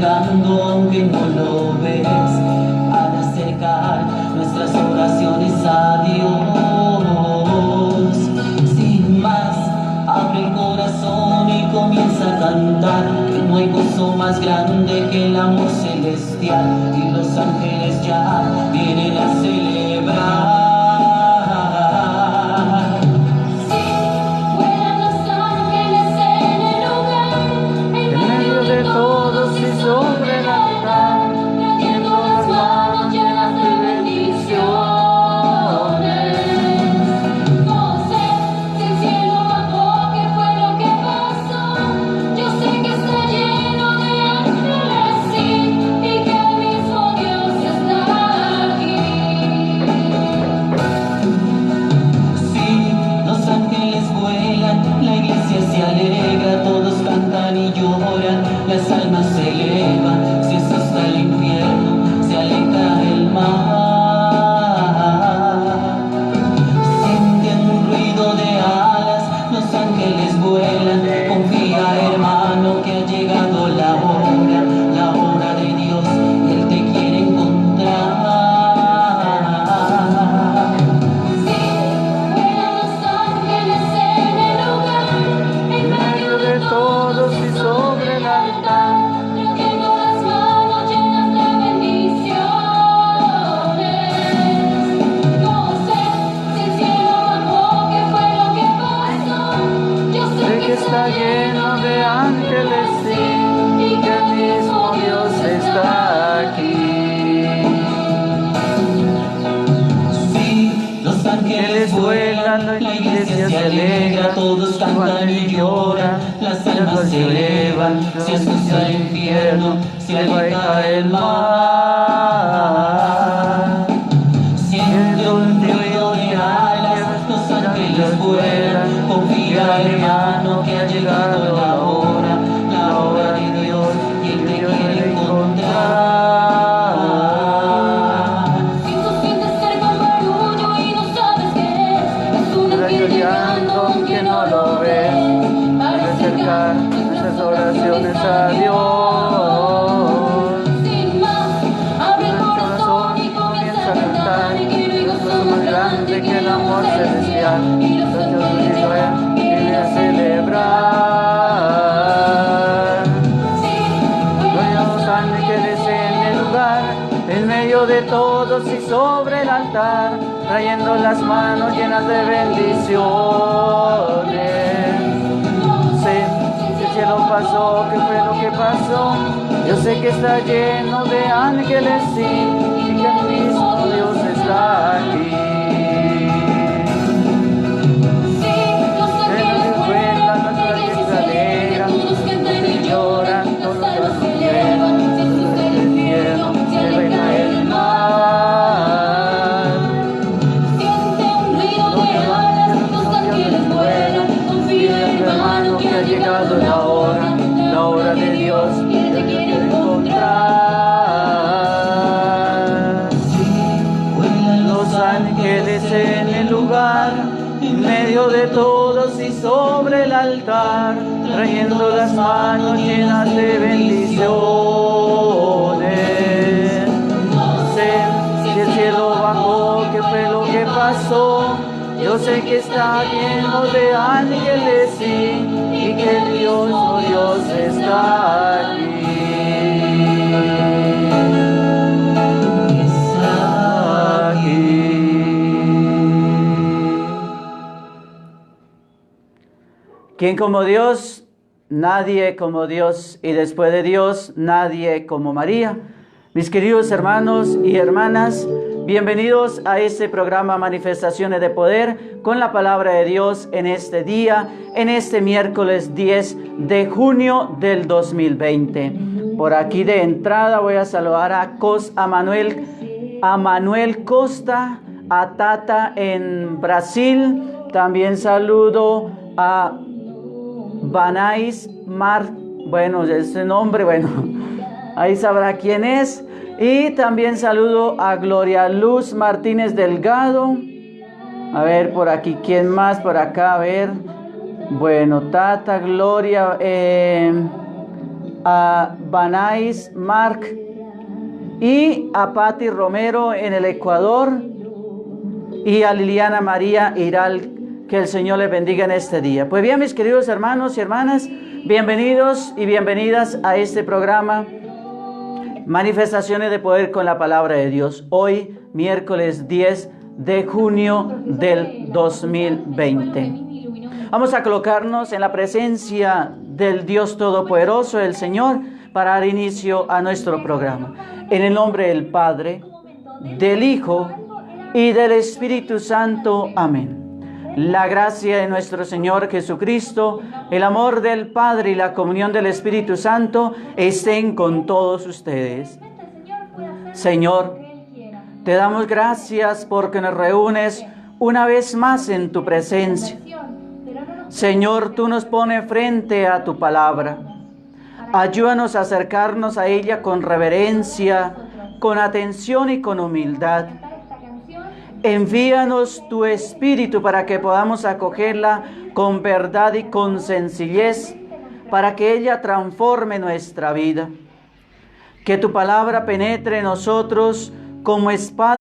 llegando aunque no lo ves, para acercar nuestras oraciones a Dios. Sin más, abre el corazón y comienza a cantar, que no hay gozo más grande que el amor celestial, y los ángeles ya vienen a celebrar. Sobre el altar, trayendo las manos llenas de bendiciones. No sé si el cielo bajó, qué fue lo que pasó. Yo sé que está lleno de ángeles, sí, y que el mismo Dios está aquí. Sí, los ángeles vuelan, la iglesia se alegra, todos cantan y lloran, las almas se elevan, se asusta el infierno, se aleja el mar. Sienten un ruido de alas, los ángeles vuelan, confía hermano que ha llegado la hora de Dios, Él te quiere encontrar. Sí, vuelan los ángeles en el lugar, en medio de todos y sobre el altar, trayendo las manos llenas de bendiciones. No sé si el cielo bajó, qué fue lo que pasó. Yo sé que está lleno de ángeles, sí, y que el mismo Dios está aquí. Sí, los ángeles vuelan, la iglesia se alegra, todos cantan y lloran, las almas se elevan, se asusta el infierno, se aleja el mar. Siente un ruido de alas, los ángeles vuelan, confía hermano que ha llegado la hora de Dios, y Él te quiere encontrar. Si tú sientes cerca un barullo y no sabes qué es un ángel llegando aunque no lo ves, para acercar nuestras oraciones a Dios. Sin más, abre el corazón y comienza a cantar, que no hay gozo más grande que el amor celestial, y los ángeles vienen a celebrar. Sí, vuelan los ángeles en el lugar, en medio de todos y sobre el altar, trayendo las manos llenas de bendiciones. No sé si el cielo pasó, qué fue lo que pasó. Yo sé que está lleno de ángeles, sí, y que el mismo Dios está aquí. Sí, los ángeles vuelan, las ángeles se alegran, todos cantan y lloran, todos las almas se elevan, se asusta el infierno, se aleja el mar. Siente un ruido de alas, los ángeles vuelan, confía hermano que ha llegado la hora de Dios, y Él te quiere encontrar. Los ángeles en el lugar, en medio de todos y sobre el altar, trayendo las manos llenas de bendiciones. No sé si el cielo bajó, qué fue lo que pasó. Yo sé que está lleno de ángeles, sí, y que Dios está aquí. Está aquí. ¿Quién como Dios? Nadie como Dios, y después de Dios, nadie como María. Mis queridos hermanos y hermanas, bienvenidos a este programa Manifestaciones de Poder con la palabra de Dios en este día, en este miércoles 10 de junio del 2020. Por aquí de entrada voy a saludar a Manuel Costa, a Tata en Brasil. También saludo a Banais bueno, ese nombre, ahí sabrá quién es. Y también saludo a Gloria Luz Martínez Delgado. A ver, por aquí, ¿quién más? Por acá, a ver. Bueno, Tata, Gloria, a Banais Mark y a Patti Romero en el Ecuador y a Liliana María Iral. Que el Señor les bendiga en este día. Pues bien, mis queridos hermanos y hermanas, bienvenidos y bienvenidas a este programa Manifestaciones de Poder con la Palabra de Dios. Hoy, miércoles 10 de junio del 2020. Vamos a colocarnos en la presencia del Dios Todopoderoso, el Señor, para dar inicio a nuestro programa. En el nombre del Padre, del Hijo y del Espíritu Santo. Amén. La gracia de nuestro Señor Jesucristo, el amor del Padre y la comunión del Espíritu Santo estén con todos ustedes. Señor, te damos gracias porque nos reúnes una vez más en tu presencia. Señor, tú nos pones frente a tu palabra. Ayúdanos a acercarnos a ella con reverencia, con atención y con humildad. Envíanos tu Espíritu para que podamos acogerla con verdad y con sencillez, para que ella transforme nuestra vida. Que tu palabra penetre en nosotros como espada,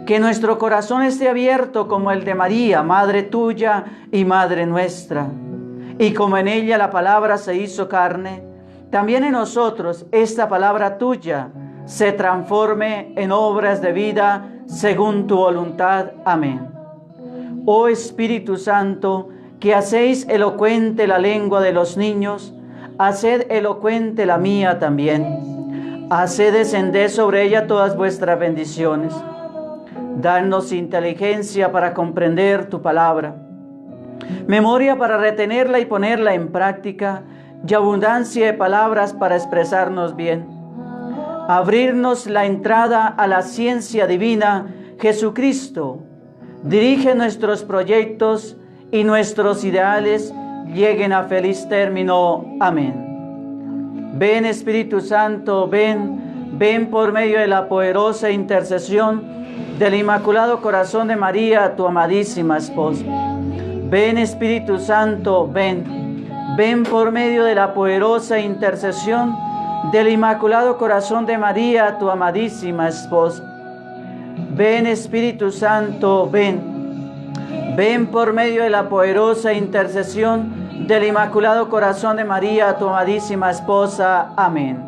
que nuestro corazón esté abierto como el de María, Madre tuya y Madre nuestra. Y como en ella la palabra se hizo carne, también en nosotros esta palabra tuya se transforme en obras de vida según tu voluntad. Amén. Oh Espíritu Santo, que hacéis elocuente la lengua de los niños, haced elocuente la mía también. Haced descender sobre ella todas vuestras bendiciones. Danos inteligencia para comprender tu palabra, memoria para retenerla y ponerla en práctica, y abundancia de palabras para expresarnos bien. Abrirnos la entrada a la ciencia divina. Jesucristo, dirige nuestros proyectos y nuestros ideales lleguen a feliz término. Amén. Ven Espíritu Santo, ven por medio de la poderosa intercesión del Inmaculado Corazón de María, tu amadísima esposa. Ven Espíritu Santo, ven por medio de la poderosa intercesión del Inmaculado Corazón de María, tu amadísima esposa. Ven Espíritu Santo, ven por medio de la poderosa intercesión del Inmaculado Corazón de María, tu amadísima esposa. Amén.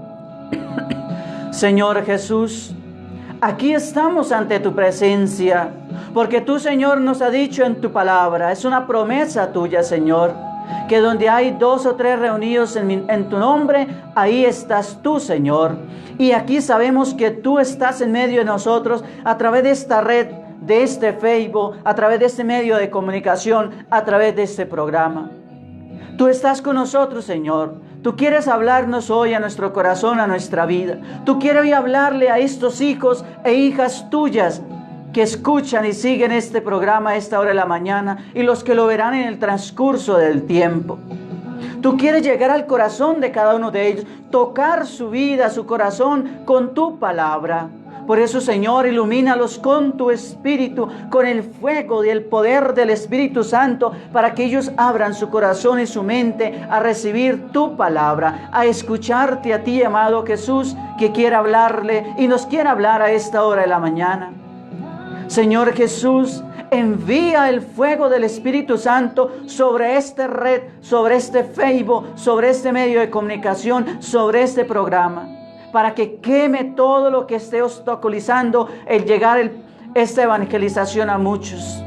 Señor Jesús, aquí estamos ante tu presencia, porque tú, Señor, nos has dicho en tu palabra, es una promesa tuya, Señor, que donde hay 2 o 3 reunidos en tu nombre, ahí estás tú, Señor. Y aquí sabemos que tú estás en medio de nosotros a través de esta red, de este Facebook, a través de este medio de comunicación, a través de este programa. Tú estás con nosotros, Señor. Tú quieres hablarnos hoy a nuestro corazón, a nuestra vida. Tú quieres hoy hablarle a estos hijos e hijas tuyas que escuchan y siguen este programa a esta hora de la mañana y los que lo verán en el transcurso del tiempo. Tú quieres llegar al corazón de cada uno de ellos, tocar su vida, su corazón con tu palabra. Por eso, Señor, ilumínalos con tu Espíritu, con el fuego y el poder del Espíritu Santo, para que ellos abran su corazón y su mente a recibir tu palabra, a escucharte a ti, amado Jesús, que quiere hablarle y nos quiere hablar a esta hora de la mañana. Señor Jesús, envía el fuego del Espíritu Santo sobre esta red, sobre este Facebook, sobre este medio de comunicación, sobre este programa, para que queme todo lo que esté obstaculizando el llegar esta evangelización a muchos.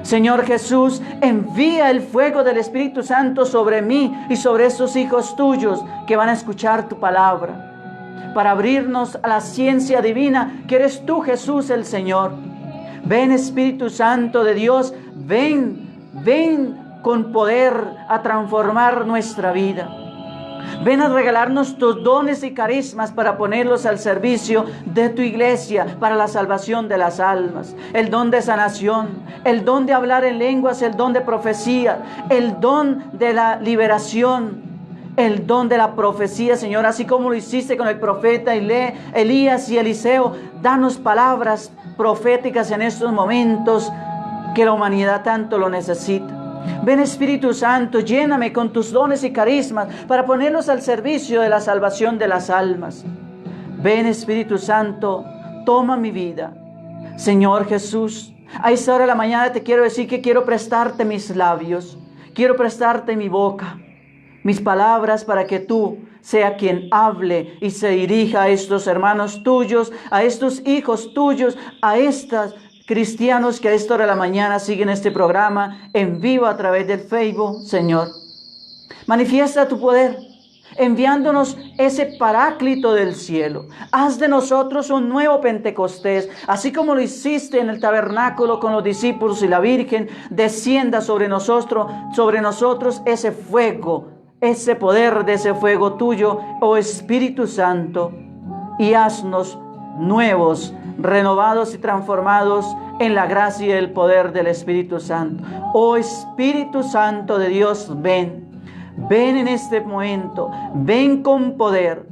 Señor Jesús, envía el fuego del Espíritu Santo sobre mí y sobre estos hijos tuyos que van a escuchar tu palabra, para abrirnos a la ciencia divina que eres tú, Jesús, el Señor. Ven Espíritu Santo de Dios, ven con poder a transformar nuestra vida. Ven a regalarnos tus dones y carismas para ponerlos al servicio de tu iglesia para la salvación de las almas. El don de sanación, el don de hablar en lenguas, el don de profecía, el don de la liberación, el don de la profecía, Señor, así como lo hiciste con el profeta Elías y Eliseo. Danos palabras proféticas en estos momentos que la humanidad tanto lo necesita. Ven Espíritu Santo, lléname con tus dones y carismas para ponerlos al servicio de la salvación de las almas. Ven Espíritu Santo, toma mi vida. Señor Jesús, a esta hora de la mañana te quiero decir que quiero prestarte mis labios, quiero prestarte mi boca, mis palabras para que tú sea quien hable y se dirija a estos hermanos tuyos, a estos hijos tuyos, a estos cristianos que a esta hora de la mañana siguen este programa en vivo a través del Facebook. Señor, manifiesta tu poder, enviándonos ese paráclito del cielo. Haz de nosotros un nuevo Pentecostés, así como lo hiciste en el tabernáculo con los discípulos y la Virgen. Descienda sobre nosotros ese fuego, ese poder de ese fuego tuyo, oh Espíritu Santo, y haznos nuevos, renovados y transformados en la gracia y el poder del Espíritu Santo. Oh Espíritu Santo de Dios, ven en este momento, ven con poder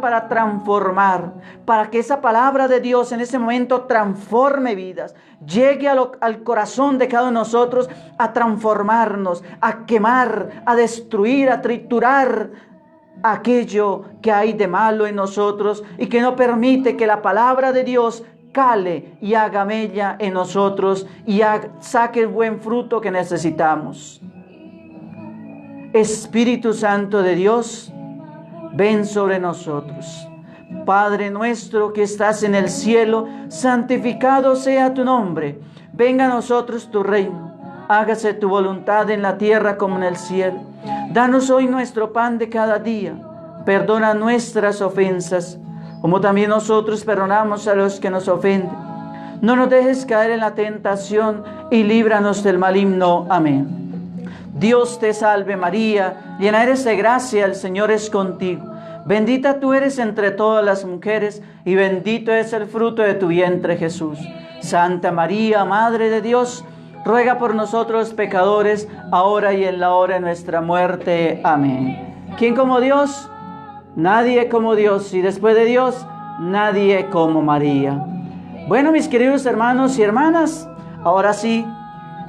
para transformar, para que esa palabra de Dios en ese momento transforme vidas, llegue al corazón de cada uno de nosotros a transformarnos, a quemar, a destruir, a triturar aquello que hay de malo en nosotros y que no permite que la palabra de Dios cale y haga mella en nosotros y saque el buen fruto que necesitamos. Espíritu Santo de Dios, ven sobre nosotros. Padre nuestro que estás en el cielo, santificado sea tu nombre. Venga a nosotros tu reino. Hágase tu voluntad en la tierra como en el cielo. Danos hoy nuestro pan de cada día. Perdona nuestras ofensas, como también nosotros perdonamos a los que nos ofenden. No nos dejes caer en la tentación y líbranos del maligno. Amén. Dios te salve María, llena eres de gracia, el Señor es contigo. Bendita tú eres entre todas las mujeres y bendito es el fruto de tu vientre Jesús. Santa María, Madre de Dios, ruega por nosotros pecadores, ahora y en la hora de nuestra muerte. Amén. ¿Quién como Dios? Nadie como Dios, y después de Dios, nadie como María. Bueno, mis queridos hermanos y hermanas, ahora sí,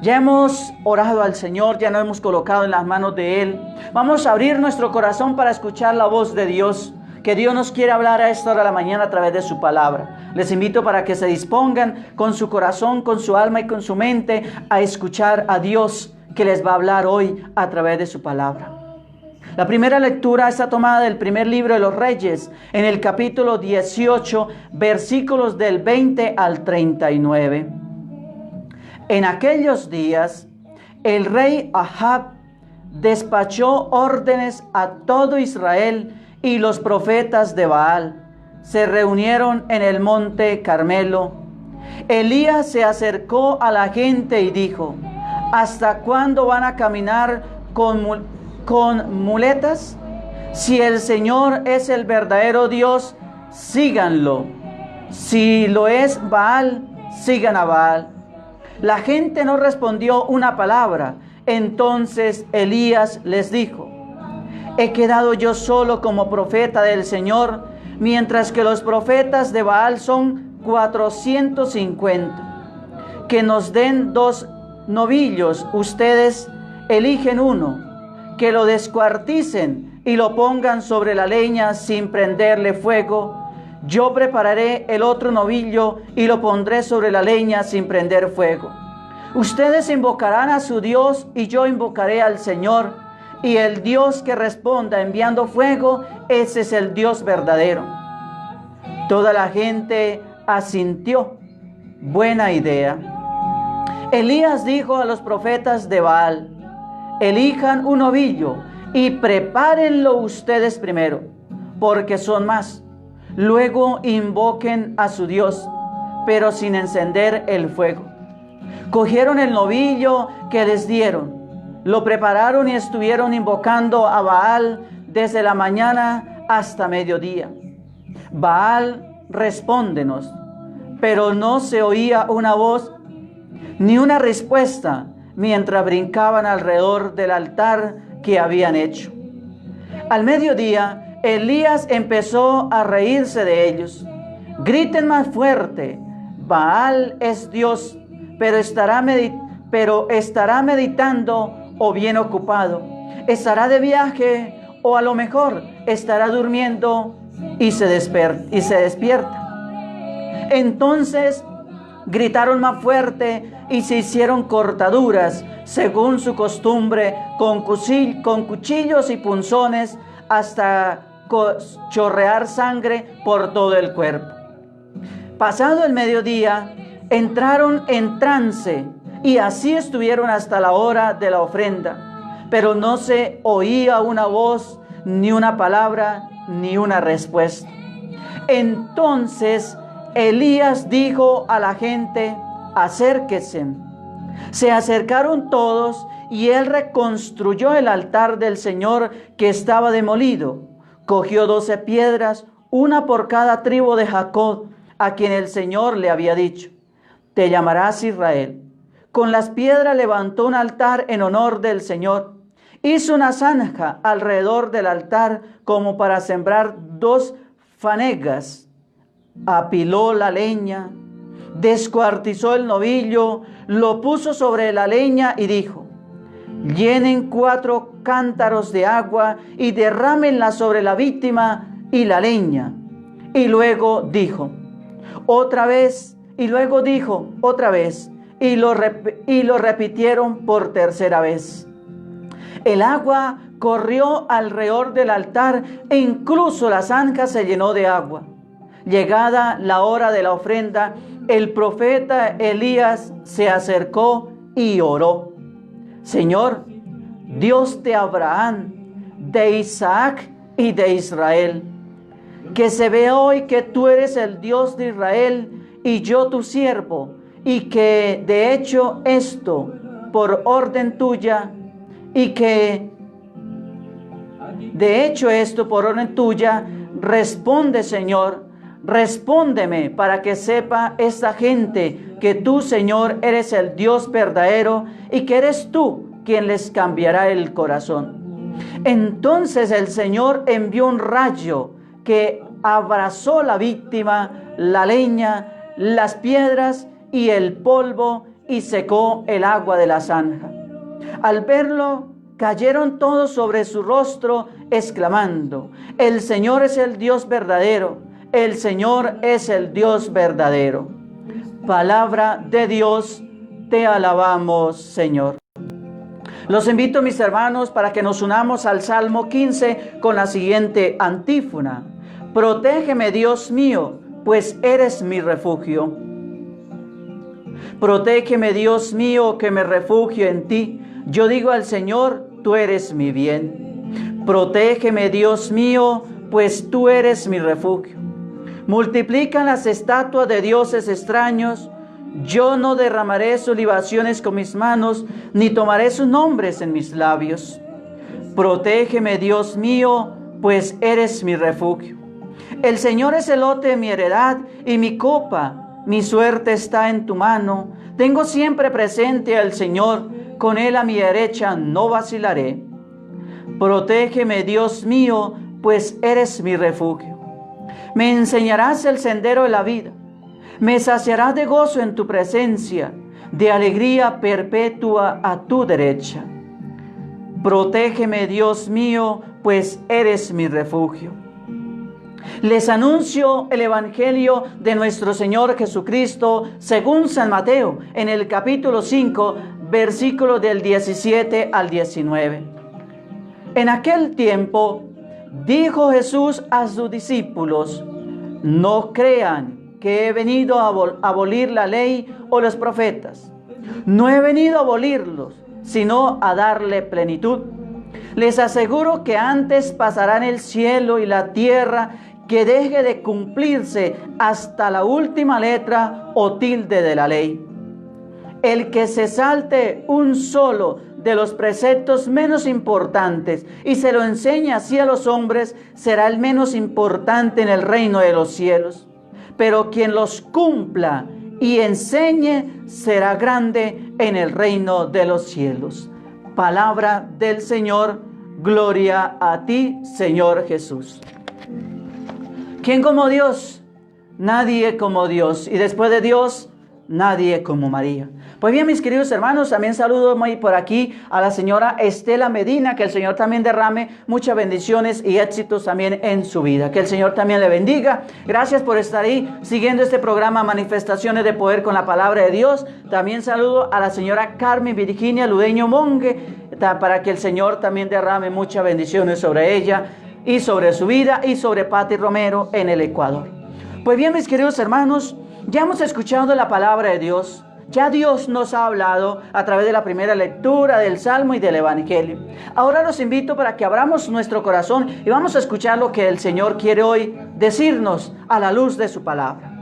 ya hemos orado al Señor, ya nos hemos colocado en las manos de Él. Vamos a abrir nuestro corazón para escuchar la voz de Dios, que Dios nos quiere hablar a esta hora de la mañana a través de su palabra. Les invito para que se dispongan con su corazón, con su alma y con su mente a escuchar a Dios, que les va a hablar hoy a través de su palabra. La primera lectura está tomada del primer libro de los Reyes, en el capítulo 18, versículos del 20 al 39. En aquellos días, el rey Ahab despachó órdenes a todo Israel y los profetas de Baal se reunieron en el monte Carmelo. Elías se acercó a la gente y dijo: ¿hasta cuándo van a caminar con muletas? Si el Señor es el verdadero Dios, síganlo. Si lo es Baal, sigan a Baal. La gente no respondió una palabra. Entonces Elías les dijo: he quedado yo solo como profeta del Señor, mientras que los profetas de Baal son 450. Que nos den 2 novillos, ustedes eligen uno, que lo descuarticen y lo pongan sobre la leña sin prenderle fuego. Yo prepararé el otro novillo y lo pondré sobre la leña sin prender fuego. Ustedes invocarán a su Dios y yo invocaré al Señor. Y el Dios que responda enviando fuego, ese es el Dios verdadero. Toda la gente asintió. Buena idea. Elías dijo a los profetas de Baal: elijan un novillo y prepárenlo ustedes primero, porque son más. Luego invoquen a su Dios, pero sin encender el fuego. Cogieron el novillo que les dieron, lo prepararon y estuvieron invocando a Baal desde la mañana hasta mediodía. Baal, respóndenos. Pero no se oía una voz ni una respuesta mientras brincaban alrededor del altar que habían hecho. Al mediodía, Elías empezó a reírse de ellos. Griten más fuerte: Baal es Dios, pero pero estará meditando o bien ocupado. Estará de viaje o a lo mejor estará durmiendo y se despierta. Entonces gritaron más fuerte y se hicieron cortaduras, según su costumbre, con cuchillos y punzones, hasta chorrear sangre por todo el cuerpo. Pasado el mediodía, entraron en trance y así estuvieron hasta la hora de la ofrenda, pero no se oía una voz, ni una palabra, ni una respuesta. Entonces Elías dijo a la gente: acérquense. Se acercaron todos y él reconstruyó el altar del Señor que estaba demolido. Cogió 12 piedras, una por cada tribu de Jacob, a quien el Señor le había dicho: te llamarás Israel. Con las piedras levantó un altar en honor del Señor. Hizo una zanja alrededor del altar como para sembrar 2 fanegas. Apiló la leña, descuartizó el novillo, lo puso sobre la leña y dijo: llenen 4 cántaros de agua y derrámenla sobre la víctima y la leña. Y luego dijo otra vez, y luego dijo otra vez, y lo repitieron por tercera vez. El agua corrió alrededor del altar e incluso la zanja se llenó de agua. Llegada la hora de la ofrenda, el profeta Elías se acercó y oró: Señor, Dios de Abraham, de Isaac y de Israel, que se vea hoy que tú eres el Dios de Israel y yo tu siervo, y que de hecho esto por orden tuya, y que de hecho esto por orden tuya, responde, Señor, respóndeme para que sepa esta gente que tú, Señor, eres el Dios verdadero y que eres tú quien les cambiará el corazón. Entonces el Señor envió un rayo que abrazó la víctima, la leña, las piedras y el polvo, y secó el agua de la zanja. Al verlo, cayeron todos sobre su rostro, exclamando: el Señor es el Dios verdadero, el Señor es el Dios verdadero. Palabra de Dios, te alabamos, Señor. Los invito, mis hermanos, para que nos unamos al Salmo 15 con la siguiente antífona: protégeme, Dios mío, pues eres mi refugio. Protégeme, Dios mío, que me refugio en ti. Yo digo al Señor: tú eres mi bien. Protégeme, Dios mío, pues tú eres mi refugio. Multiplican las estatuas de dioses extraños. Yo no derramaré sus libaciones con mis manos, ni tomaré sus nombres en mis labios. Protégeme, Dios mío, pues eres mi refugio. El Señor es el lote de mi heredad y mi copa. Mi suerte está en tu mano. Tengo siempre presente al Señor. Con Él a mi derecha no vacilaré. Protégeme, Dios mío, pues eres mi refugio. Me enseñarás el sendero de la vida. Me saciarás de gozo en tu presencia, de alegría perpetua a tu derecha. Protégeme, Dios mío, pues eres mi refugio. Les anuncio el Evangelio de nuestro Señor Jesucristo según San Mateo, en el capítulo 5, versículos del 17 al 19. En aquel tiempo dijo Jesús a sus discípulos: no crean que he venido a abolir la ley o los profetas. No he venido a abolirlos, sino a darle plenitud. Les aseguro que antes pasarán el cielo y la tierra que deje de cumplirse hasta la última letra o tilde de la ley. El que se salte un solo de los preceptos menos importantes y se lo enseñe así a los hombres, será el menos importante en el reino de los cielos. Pero quien los cumpla y enseñe será grande en el reino de los cielos. Palabra del Señor. Gloria a ti, Señor Jesús. ¿Quién como Dios? Nadie como Dios. Y después de Dios, nadie como María. Pues bien, mis queridos hermanos, también saludo muy por aquí a la señora Estela Medina, que el Señor también derrame muchas bendiciones y éxitos también en su vida. Que el Señor también le bendiga. Gracias por estar ahí siguiendo este programa Manifestaciones de Poder con la Palabra de Dios. También saludo a la señora Carmen Virginia Ludeño Monge, para que el Señor también derrame muchas bendiciones sobre ella y sobre su vida y sobre Pati Romero en el Ecuador. Pues bien, mis queridos hermanos, ya hemos escuchado la palabra de Dios. Ya Dios nos ha hablado a través de la primera lectura del Salmo y del Evangelio. Ahora los invito para que abramos nuestro corazón y vamos a escuchar lo que el Señor quiere hoy decirnos a la luz de su palabra.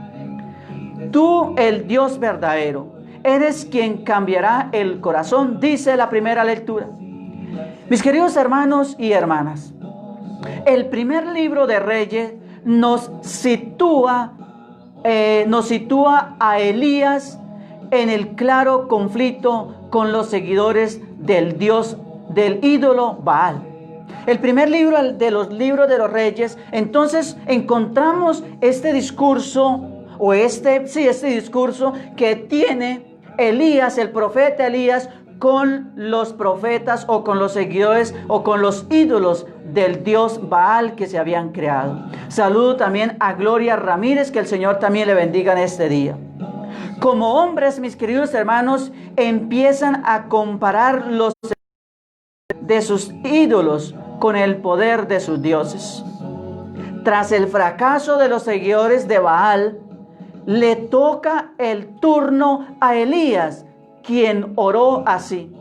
Tú, el Dios verdadero, eres quien cambiará el corazón, dice la primera lectura. Mis queridos hermanos y hermanas, el primer libro de Reyes nos sitúa a Elías en el claro conflicto con los seguidores del ídolo Baal. El primer libro de los libros de los Reyes, entonces encontramos este discurso que tiene Elías, el profeta Elías, con los profetas o con los seguidores o con los ídolos del dios Baal que se habían creado. Saludo también a Gloria Ramírez, que el Señor también le bendiga en este día. Como hombres, mis queridos hermanos, empiezan a comparar los de sus ídolos con el poder de sus dioses. Tras el fracaso de los seguidores de Baal, le toca el turno a Elías, quien oró así: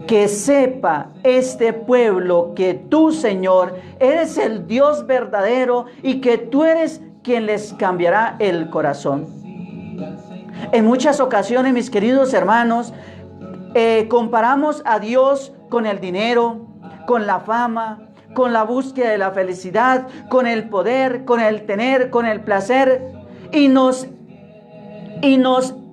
que sepa este pueblo que tú, Señor, eres el Dios verdadero y que tú eres quien les cambiará el corazón. En muchas ocasiones, mis queridos hermanos, comparamos a Dios con el dinero, con la fama, con la búsqueda de la felicidad, con el poder, con el tener, con el placer, y nos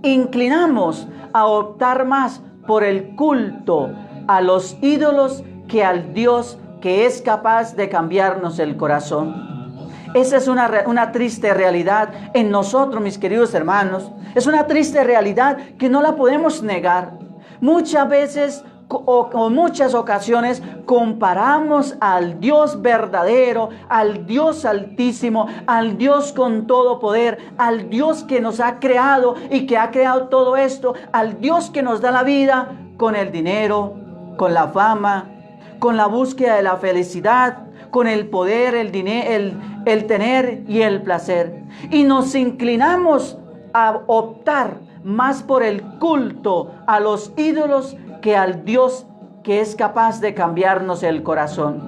inclinamos a optar más por el culto a los ídolos que al Dios que es capaz de cambiarnos el corazón. Esa es una triste realidad en nosotros, mis queridos hermanos. Es una triste realidad que no la podemos negar. Muchas veces o muchas ocasiones comparamos al Dios verdadero, al Dios altísimo, al Dios con todo poder, al Dios que nos ha creado y que ha creado todo esto, al Dios que nos da la vida, con el dinero, con la fama, con la búsqueda de la felicidad, con el poder, el tener y el placer. Y nos inclinamos a optar más por el culto a los ídolos que al Dios que es capaz de cambiarnos el corazón.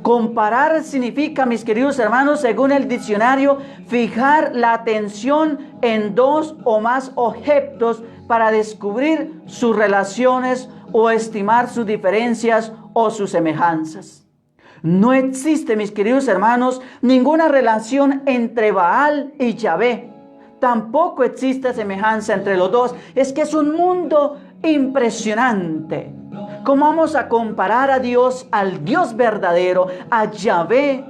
Comparar significa, mis queridos hermanos, según el diccionario, fijar la atención en dos o más objetos para descubrir sus relaciones o estimar sus diferencias o sus semejanzas. No existe, mis queridos hermanos, ninguna relación entre Baal y Yahvé. Tampoco existe semejanza entre los dos. Es que es un mundo impresionante. ¿Cómo vamos a comparar a Dios, al Dios verdadero, a Yahvé,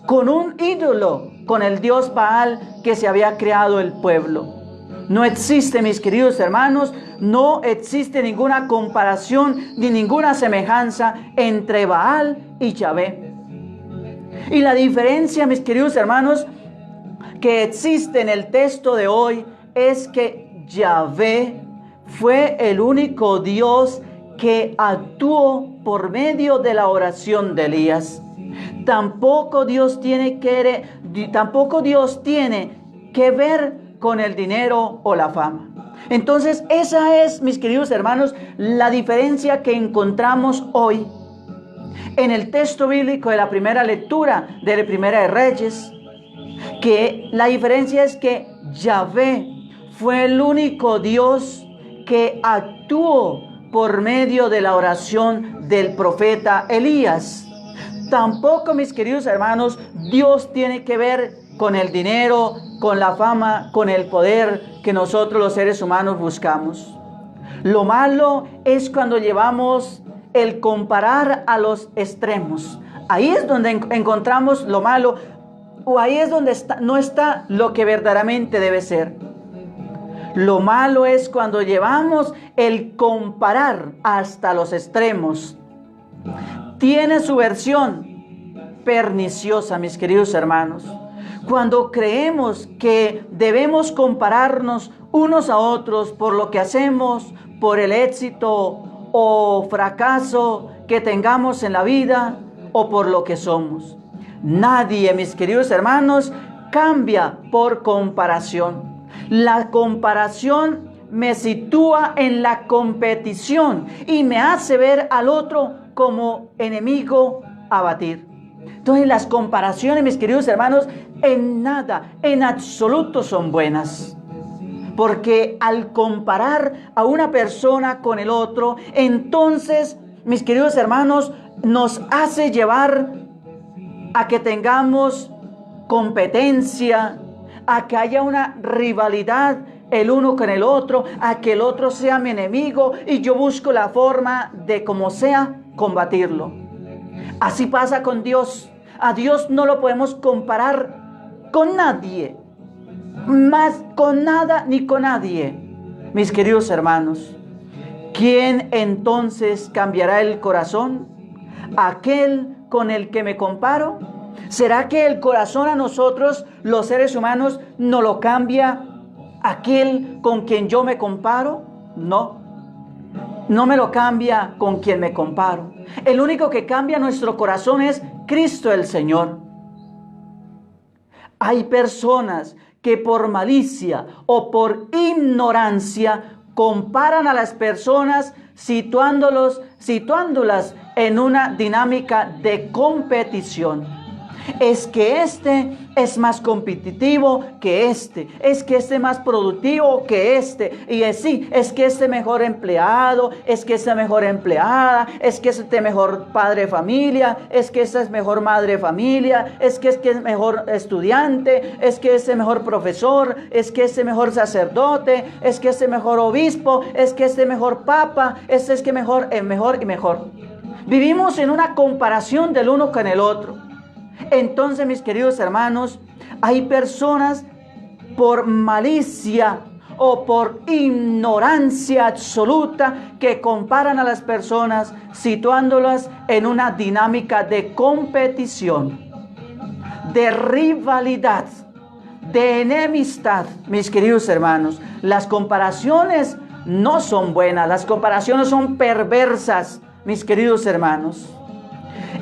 con un ídolo, con el Dios Baal que se había creado el pueblo? No existe, mis queridos hermanos, no existe ninguna comparación ni ninguna semejanza entre Baal y Yahvé. Y la diferencia, mis queridos hermanos, que existe en el texto de hoy es que Yahvé fue el único Dios que actuó por medio de la oración de Elías. Tampoco Dios tiene que ver con el dinero o la fama. Entonces, esa es, mis queridos hermanos, la diferencia que encontramos hoy en el texto bíblico de la primera lectura de la Primera de Reyes, que la diferencia es que Yahvé fue el único Dios que actuó por medio de la oración del profeta Elías. Tampoco, mis queridos hermanos, Dios tiene que ver con el dinero, con la fama, con el poder que nosotros los seres humanos buscamos. Lo malo es cuando llevamos el comparar a los extremos. Ahí es donde encontramos lo malo, o ahí es donde no está lo que verdaderamente debe ser. Lo malo es cuando llevamos el comparar hasta los extremos. Tiene su versión perniciosa, mis queridos hermanos. Cuando creemos que debemos compararnos unos a otros por lo que hacemos, por el éxito o fracaso que tengamos en la vida o por lo que somos. Nadie, mis queridos hermanos, cambia por comparación. La comparación me sitúa en la competición y me hace ver al otro como enemigo a batir. Entonces las comparaciones, mis queridos hermanos, en nada, en absoluto son buenas. Porque al comparar a una persona con el otro, entonces, mis queridos hermanos, nos hace llevar a que tengamos competencia, a que haya una rivalidad el uno con el otro, a que el otro sea mi enemigo y yo busco la forma de como sea combatirlo. Así pasa con Dios. A Dios no lo podemos comparar con nadie, más con nada ni con nadie. Mis queridos hermanos, ¿quién entonces cambiará el corazón? ¿Aquel con el que me comparo? ¿Será que el corazón a nosotros, los seres humanos, no lo cambia aquel con quien yo me comparo? No, no me lo cambia con quien me comparo. El único que cambia nuestro corazón es Cristo el Señor. Hay personas que por malicia o por ignorancia comparan a las personas situándolas en una dinámica de competición. Es que este es más competitivo que este, es que este es más productivo que este, y así, es que este mejor empleado, es que este mejor empleada, es que este mejor padre de familia, es que esta es mejor madre de familia, es que es mejor estudiante, es que este mejor profesor, es que este mejor sacerdote, es que este mejor obispo, es que este mejor papa, este es que mejor y mejor. Vivimos en una comparación del uno con el otro. Entonces, mis queridos hermanos, hay personas por malicia o por ignorancia absoluta que comparan a las personas situándolas en una dinámica de competición, de rivalidad, de enemistad. Mis queridos hermanos, las comparaciones no son buenas, las comparaciones son perversas, mis queridos hermanos.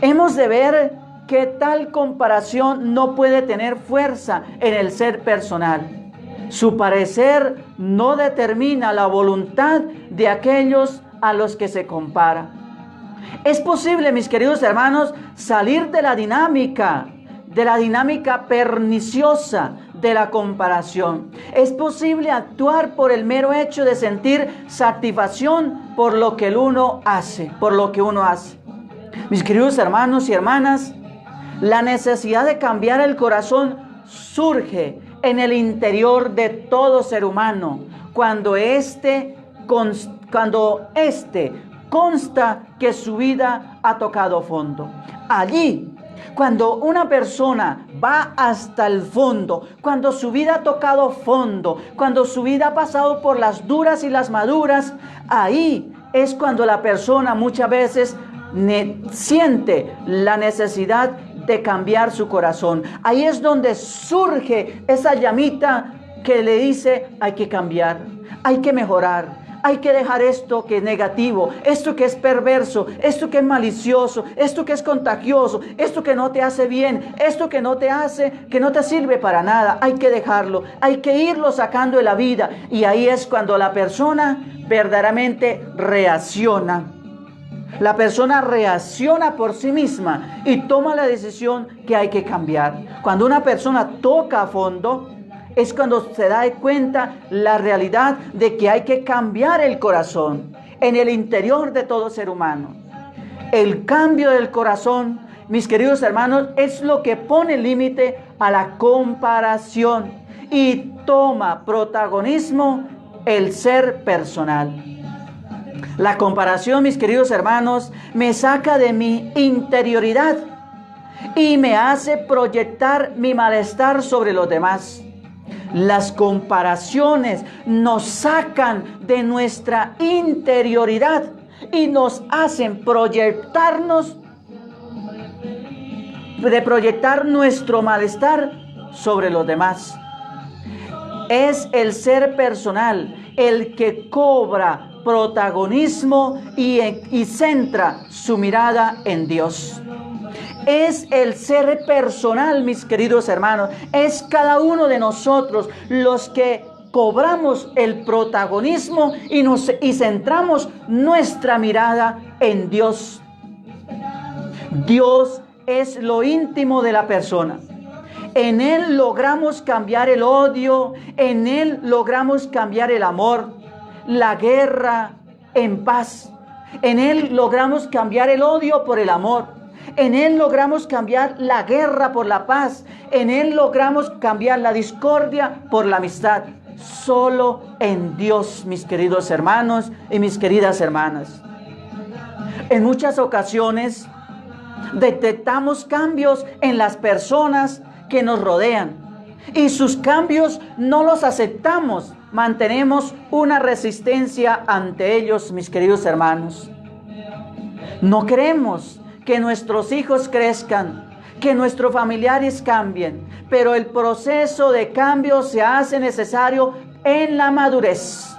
Hemos de ver que tal comparación no puede tener fuerza en el ser personal. Su parecer no determina la voluntad de aquellos a los que se compara. Es posible, mis queridos hermanos, salir de la dinámica perniciosa de la comparación. Es posible actuar por el mero hecho de sentir satisfacción por lo que uno hace. Mis queridos hermanos y hermanas, la necesidad de cambiar el corazón surge en el interior de todo ser humano cuando éste consta que su vida ha tocado fondo. Allí, cuando una persona va hasta el fondo, cuando su vida ha tocado fondo, cuando su vida ha pasado por las duras y las maduras, ahí es cuando la persona muchas veces siente la necesidad de cambiar su corazón. Ahí es donde surge esa llamita que le dice: hay que cambiar, hay que mejorar, hay que dejar esto que es negativo, esto que es perverso, esto que es malicioso, esto que es contagioso, esto que no te hace bien, esto que no te sirve para nada. Hay que dejarlo, hay que irlo sacando de la vida. Y ahí es cuando la persona verdaderamente reacciona. La persona reacciona por sí misma y toma la decisión que hay que cambiar. Cuando una persona toca a fondo, es cuando se da cuenta la realidad de que hay que cambiar el corazón en el interior de todo ser humano. El cambio del corazón, mis queridos hermanos, es lo que pone límite a la comparación y toma protagonismo el ser personal. La comparación, mis queridos hermanos, me saca de mi interioridad y me hace proyectar mi malestar sobre los demás. Las comparaciones nos sacan de nuestra interioridad y nos hacen proyectar nuestro malestar sobre los demás. Es el ser personal el que cobra protagonismo y centra su mirada en Dios. Es el ser personal, mis queridos hermanos. Es cada uno de nosotros los que cobramos el protagonismo y centramos nuestra mirada en Dios. Dios es lo íntimo de la persona. En Él logramos cambiar el odio, en Él logramos cambiar el amor, la guerra en paz. En Él logramos cambiar el odio por el amor. En Él logramos cambiar la guerra por la paz. En Él logramos cambiar la discordia por la amistad. Solo en Dios, mis queridos hermanos y mis queridas hermanas. En muchas ocasiones detectamos cambios en las personas que nos rodean y sus cambios no los aceptamos. Mantenemos una resistencia ante ellos, mis queridos hermanos. No queremos que nuestros hijos crezcan, que nuestros familiares cambien, pero el proceso de cambio se hace necesario en la madurez.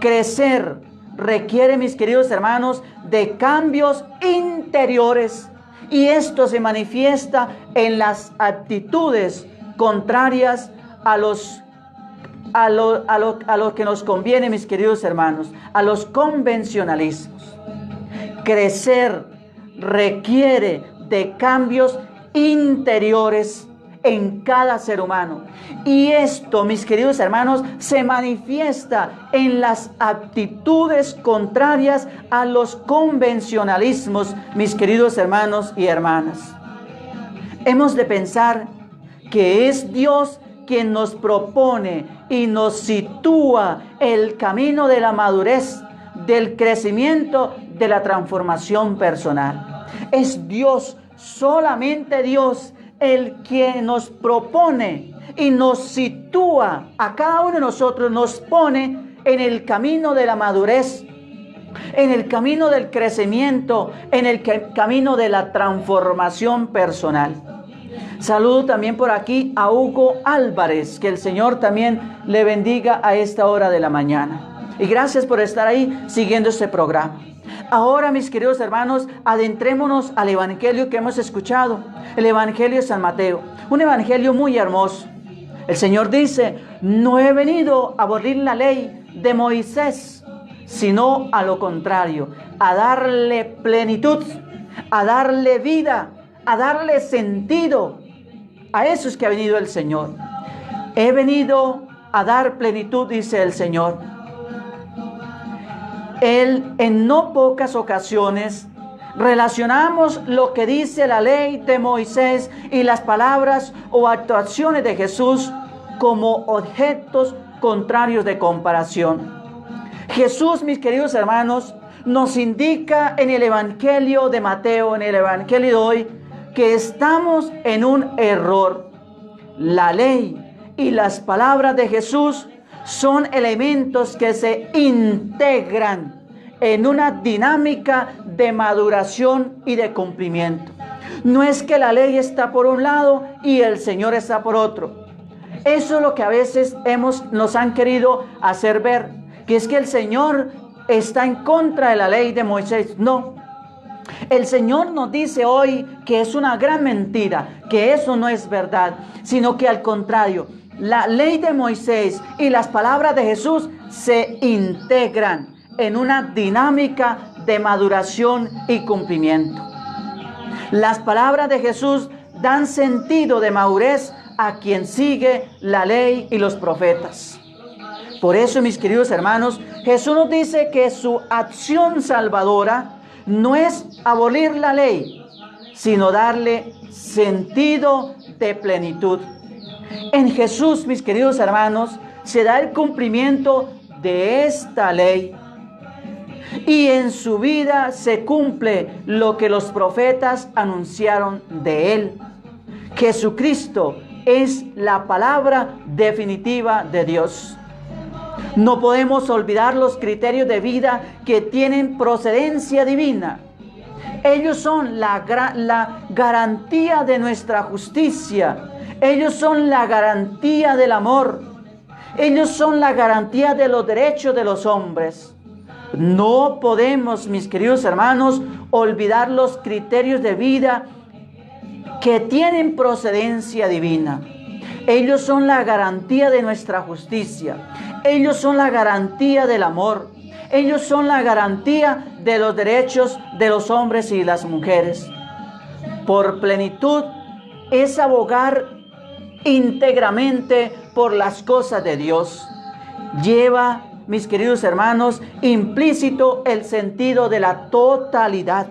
Crecer requiere, mis queridos hermanos, de cambios interiores, y esto se manifiesta en las actitudes contrarias a lo que nos conviene, mis queridos hermanos, a los convencionalismos. Crecer requiere de cambios interiores en cada ser humano. Y esto, mis queridos hermanos, se manifiesta en las actitudes contrarias a los convencionalismos, mis queridos hermanos y hermanas. Hemos de pensar que es Dios quien nos propone y nos sitúa el camino de la madurez, del crecimiento, de la transformación personal. Es Dios, solamente Dios, el que nos propone y nos sitúa a cada uno de nosotros, nos pone en el camino de la madurez, en el camino del crecimiento, en el camino de la transformación personal. Saludo también por aquí a Hugo Álvarez, que el Señor también le bendiga a esta hora de la mañana. Y gracias por estar ahí siguiendo este programa. Ahora, mis queridos hermanos, adentrémonos al evangelio que hemos escuchado, el evangelio de San Mateo, un evangelio muy hermoso. El Señor dice: no he venido a abolir la ley de Moisés, sino a lo contrario, a darle plenitud, a darle vida, a darle sentido. A eso es que ha venido el Señor. He venido a dar plenitud, dice el Señor. Él, en no pocas ocasiones, relacionamos lo que dice la ley de Moisés y las palabras o actuaciones de Jesús como objetos contrarios de comparación. Jesús, mis queridos hermanos, nos indica en el evangelio de Mateo, en el evangelio de hoy, que estamos en un error. La ley y las palabras de Jesús son elementos que se integran en una dinámica de maduración y de cumplimiento. No es que la ley está por un lado y el Señor está por otro. Eso es lo que a veces nos han querido hacer ver, que es que el Señor está en contra de la ley de Moisés. No. El Señor nos dice hoy que es una gran mentira, que eso no es verdad, sino que al contrario, la ley de Moisés y las palabras de Jesús se integran en una dinámica de maduración y cumplimiento. Las palabras de Jesús dan sentido de madurez a quien sigue la ley y los profetas. Por eso, mis queridos hermanos, Jesús nos dice que su acción salvadora no es abolir la ley, sino darle sentido de plenitud. En Jesús, mis queridos hermanos, se da el cumplimiento de esta ley. Y en su vida se cumple lo que los profetas anunciaron de Él. Jesucristo es la palabra definitiva de Dios. No podemos olvidar los criterios de vida que tienen procedencia divina. Ellos son la garantía de nuestra justicia. Ellos son la garantía del amor. Ellos son la garantía de los derechos de los hombres. No podemos, mis queridos hermanos, olvidar los criterios de vida que tienen procedencia divina. Ellos son la garantía de nuestra justicia. Ellos son la garantía del amor. Ellos son la garantía de los derechos de los hombres y las mujeres. Por plenitud es abogar íntegramente por las cosas de Dios. Lleva, mis queridos hermanos, implícito el sentido de la totalidad.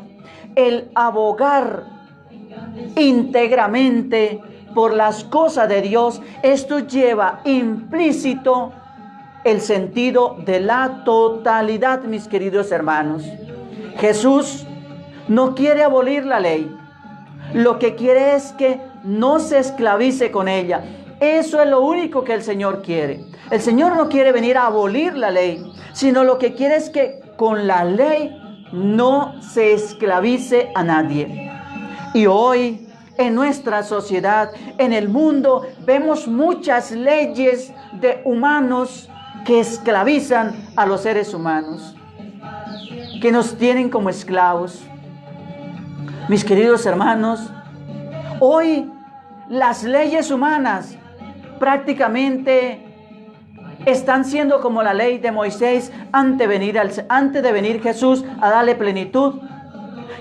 El abogar íntegramente por las cosas de Dios, esto lleva implícito el sentido de la totalidad, mis queridos hermanos. Jesús no quiere abolir la ley. Lo que quiere es que no se esclavice con ella. Eso es lo único que el Señor quiere. El Señor no quiere venir a abolir la ley, sino lo que quiere es que con la ley no se esclavice a nadie. Y hoy, en nuestra sociedad, en el mundo, vemos muchas leyes de humanos que esclavizan a los seres humanos, que nos tienen como esclavos. Mis queridos hermanos, hoy las leyes humanas prácticamente están siendo como la ley de Moisés antes de venir Jesús a darle plenitud.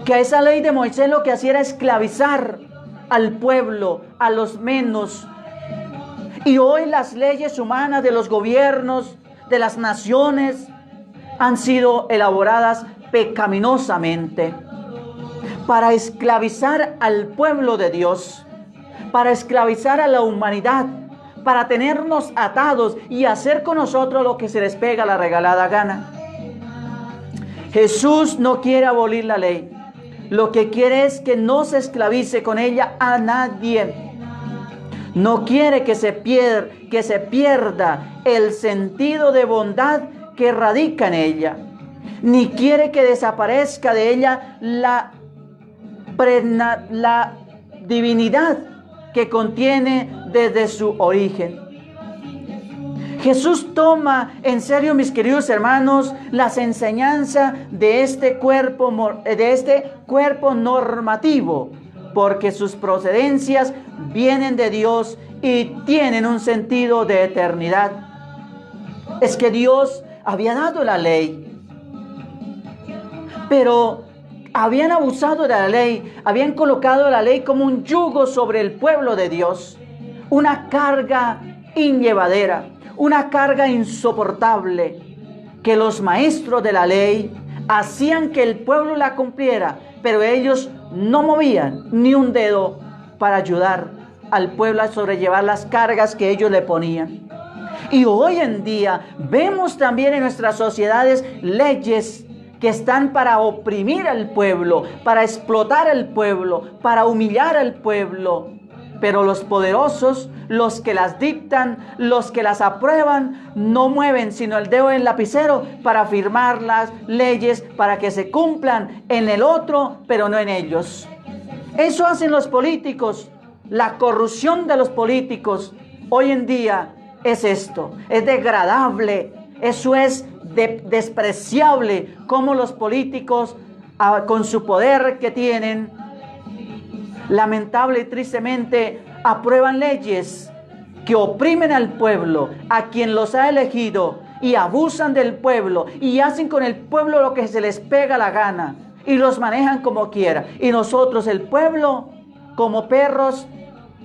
Que a esa ley de Moisés lo que hacía era esclavizar al pueblo, a los menos. Y hoy las leyes humanas de los gobiernos, de las naciones, han sido elaboradas pecaminosamente para esclavizar al pueblo de Dios, para esclavizar a la humanidad, para tenernos atados y hacer con nosotros lo que se les pega la regalada gana. Jesús no quiere abolir la ley. Lo que quiere es que no se esclavice con ella a nadie. No quiere que se pierda el sentido de bondad que radica en ella. Ni quiere que desaparezca de ella la divinidad que contiene desde su origen. Jesús toma en serio, mis queridos hermanos, las enseñanzas de este cuerpo normativo, porque sus procedencias vienen de Dios y tienen un sentido de eternidad. Es que Dios había dado la ley, pero habían abusado de la ley, habían colocado la ley como un yugo sobre el pueblo de Dios, una carga inllevadera, una carga insoportable, que los maestros de la ley hacían que el pueblo la cumpliera, pero ellos no movían ni un dedo para ayudar al pueblo a sobrellevar las cargas que ellos le ponían. Y hoy en día vemos también en nuestras sociedades leyes que están para oprimir al pueblo, para explotar al pueblo, para humillar al pueblo. Pero los poderosos, los que las dictan, los que las aprueban, no mueven sino el dedo en el lapicero para firmar las leyes para que se cumplan en el otro, pero no en ellos. Eso hacen los políticos. La corrupción de los políticos hoy en día es esto. Es degradable. Eso es despreciable, como los políticos, con su poder que tienen, lamentable y tristemente, aprueban leyes que oprimen al pueblo, a quien los ha elegido, y abusan del pueblo, y hacen con el pueblo lo que se les pega la gana, y los manejan como quiera. Y nosotros, el pueblo, como perros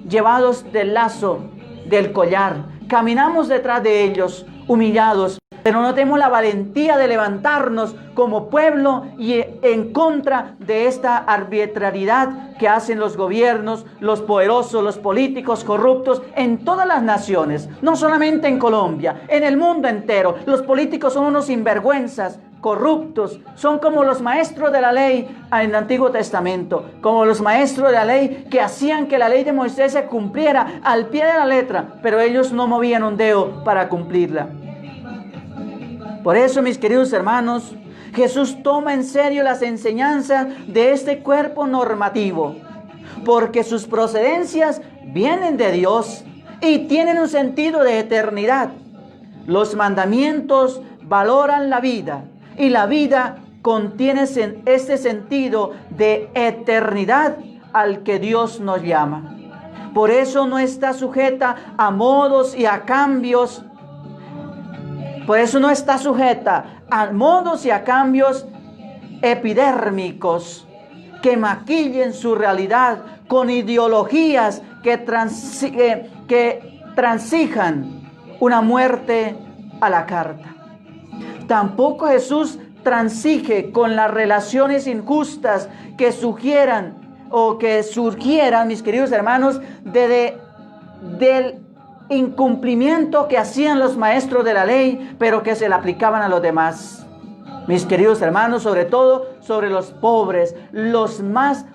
llevados del lazo, del collar, caminamos detrás de ellos, humillados, pero no tenemos la valentía de levantarnos como pueblo y en contra de esta arbitrariedad que hacen los gobiernos, los poderosos, los políticos corruptos en todas las naciones, no solamente en Colombia, en el mundo entero. Los políticos son unos sinvergüenzas corruptos, son como los maestros de la ley en el Antiguo Testamento, como los maestros de la ley que hacían que la ley de Moisés se cumpliera al pie de la letra, pero ellos no movían un dedo para cumplirla. Por eso, mis queridos hermanos, Jesús toma en serio las enseñanzas de este cuerpo normativo, porque sus procedencias vienen de Dios y tienen un sentido de eternidad. Los mandamientos valoran la vida y la vida contiene este sentido de eternidad al que Dios nos llama. Por eso no está sujeta a modos y a cambios. Por eso no está sujeta a modos y a cambios epidérmicos que maquillen su realidad con ideologías que transijan una muerte a la carta. Tampoco Jesús transige con las relaciones injustas que surgieran, mis queridos hermanos, del incumplimiento que hacían los maestros de la ley, pero que se le aplicaban a los demás. Mis queridos hermanos, sobre todo sobre los pobres, los más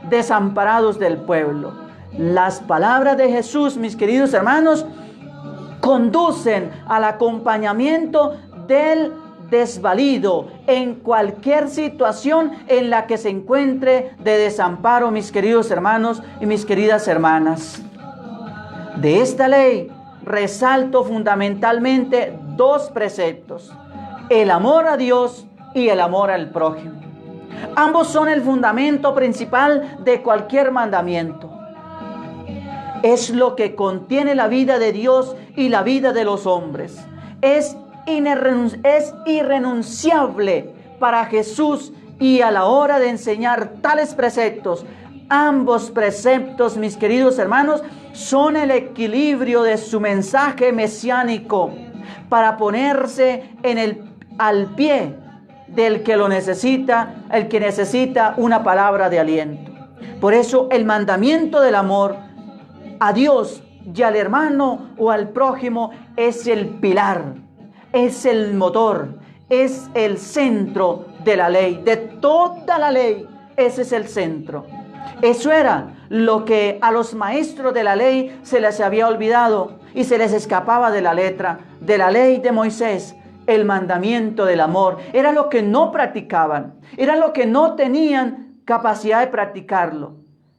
desamparados del pueblo. Las palabras de Jesús, mis queridos hermanos, conducen al acompañamiento del desvalido en cualquier situación en la que se encuentre de desamparo, mis queridos hermanos y mis queridas hermanas. De esta ley resalto fundamentalmente dos preceptos: el amor a Dios y el amor al prójimo. Ambos son el fundamento principal de cualquier mandamiento. Es lo que contiene la vida de Dios y la vida de los hombres. Es irrenunciable para Jesús, y a la hora de enseñar tales preceptos, ambos preceptos, mis queridos hermanos, son el equilibrio de su mensaje mesiánico para ponerse al pie del que lo necesita, el que necesita una palabra de aliento. Por eso el mandamiento del amor a Dios y al hermano o al prójimo es el pilar, es el motor, es el centro de la ley, de toda la ley. Ese es el centro. Eso era lo que a los maestros de la ley se les había olvidado y se les escapaba de la letra de la ley de Moisés. El mandamiento del amor era lo que no practicaban, era lo que no tenían capacidad de practicarlo,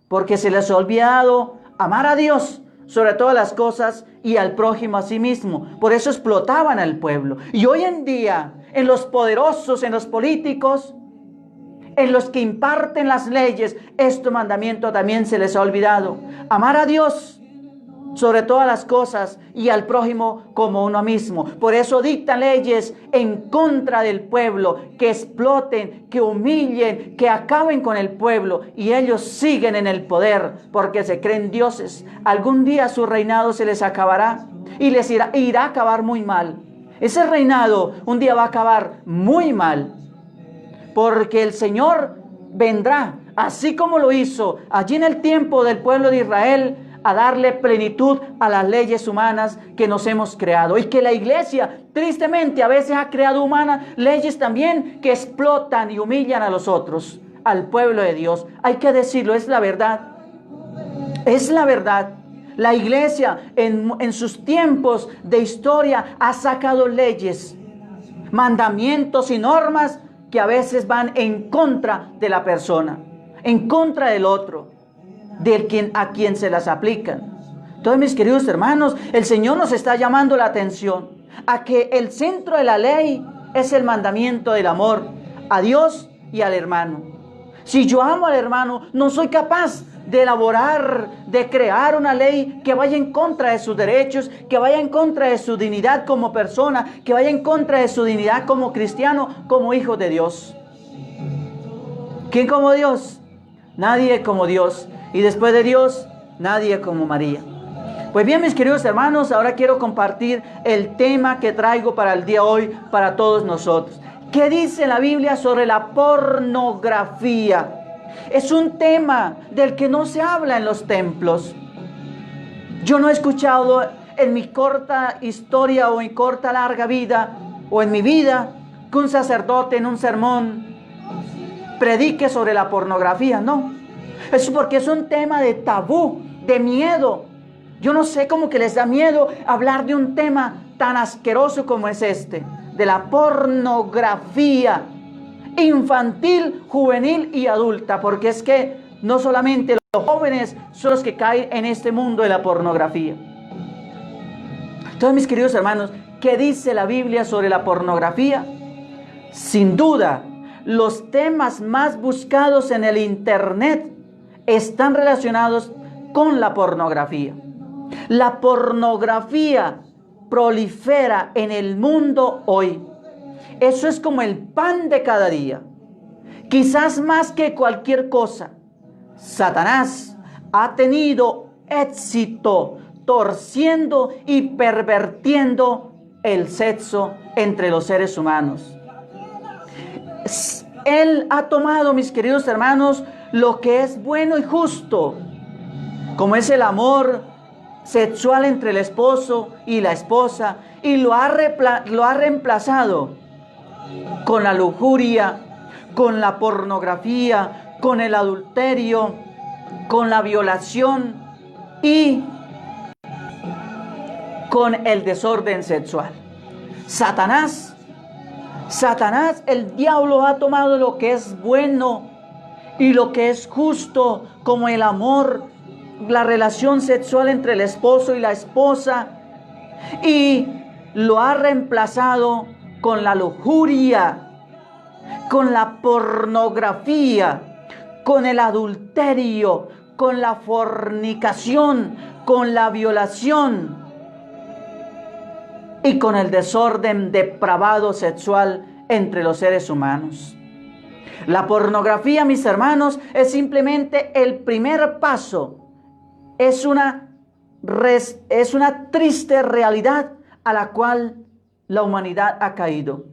porque se les ha olvidado amar a Dios sobre todas las cosas y al prójimo a sí mismo. Por eso explotaban al pueblo. Y hoy en día, en los poderosos, en los políticos, en los que imparten las leyes, este mandamiento también se les ha olvidado: amar a Dios sobre todas las cosas y al prójimo como uno mismo. Por eso dictan leyes en contra del pueblo, que exploten, que humillen, que acaben con el pueblo, y ellos siguen en el poder porque se creen dioses. Algún día su reinado se les acabará y les irá a acabar muy mal. Ese reinado un día va a acabar muy mal, porque el Señor vendrá, así como lo hizo allí en el tiempo del pueblo de Israel, a darle plenitud a las leyes humanas que nos hemos creado, y que la iglesia tristemente a veces ha creado humanas leyes también que explotan y humillan a los otros, al pueblo de Dios. Hay que decirlo, es la verdad. Es la verdad. La iglesia en sus tiempos de historia ha sacado leyes, mandamientos y normas que a veces van en contra de la persona, en contra del otro, a quien se las aplican. Entonces, mis queridos hermanos, el Señor nos está llamando la atención a que el centro de la ley es el mandamiento del amor a Dios y al hermano. Si yo amo al hermano, no soy capaz de elaborar, de crear una ley que vaya en contra de sus derechos, que vaya en contra de su dignidad como persona, que vaya en contra de su dignidad como cristiano, como hijo de Dios. ¿Quién como Dios? Nadie como Dios. Y después de Dios, nadie como María. Pues bien, mis queridos hermanos, ahora quiero compartir el tema que traigo para el día de hoy, para todos nosotros. ¿Qué dice la Biblia sobre la pornografía? Es un tema del que no se habla en los templos. Yo no he escuchado en mi corta historia o en corta larga vida, o en mi vida, que un sacerdote en un sermón predique sobre la pornografía, no. Es porque es un tema de tabú, de miedo. Yo no sé cómo que les da miedo hablar de un tema tan asqueroso como es este, de la pornografía infantil, juvenil y adulta, porque es que no solamente los jóvenes son los que caen en este mundo de la pornografía. Entonces, mis queridos hermanos, ¿qué dice la Biblia sobre la pornografía? Sin duda, los temas más buscados en el internet están relacionados con la pornografía. La pornografía prolifera en el mundo hoy. Eso es como el pan de cada día. Quizás más que cualquier cosa, Satanás ha tenido éxito torciendo y pervirtiendo el sexo entre los seres humanos. Él ha tomado, mis queridos hermanos, lo que es bueno y justo, como es el amor sexual entre el esposo y la esposa, y lo ha reemplazado con la lujuria, con la pornografía, con el adulterio, con la violación y con el desorden sexual. Satanás, el diablo ha tomado lo que es bueno y lo que es justo, como el amor, la relación sexual entre el esposo y la esposa, y lo ha reemplazado con la lujuria, con la pornografía, con el adulterio, con la fornicación, con la violación y con el desorden depravado sexual entre los seres humanos. La pornografía, mis hermanos, es simplemente el primer paso. Es una triste realidad a la cual la humanidad ha caído.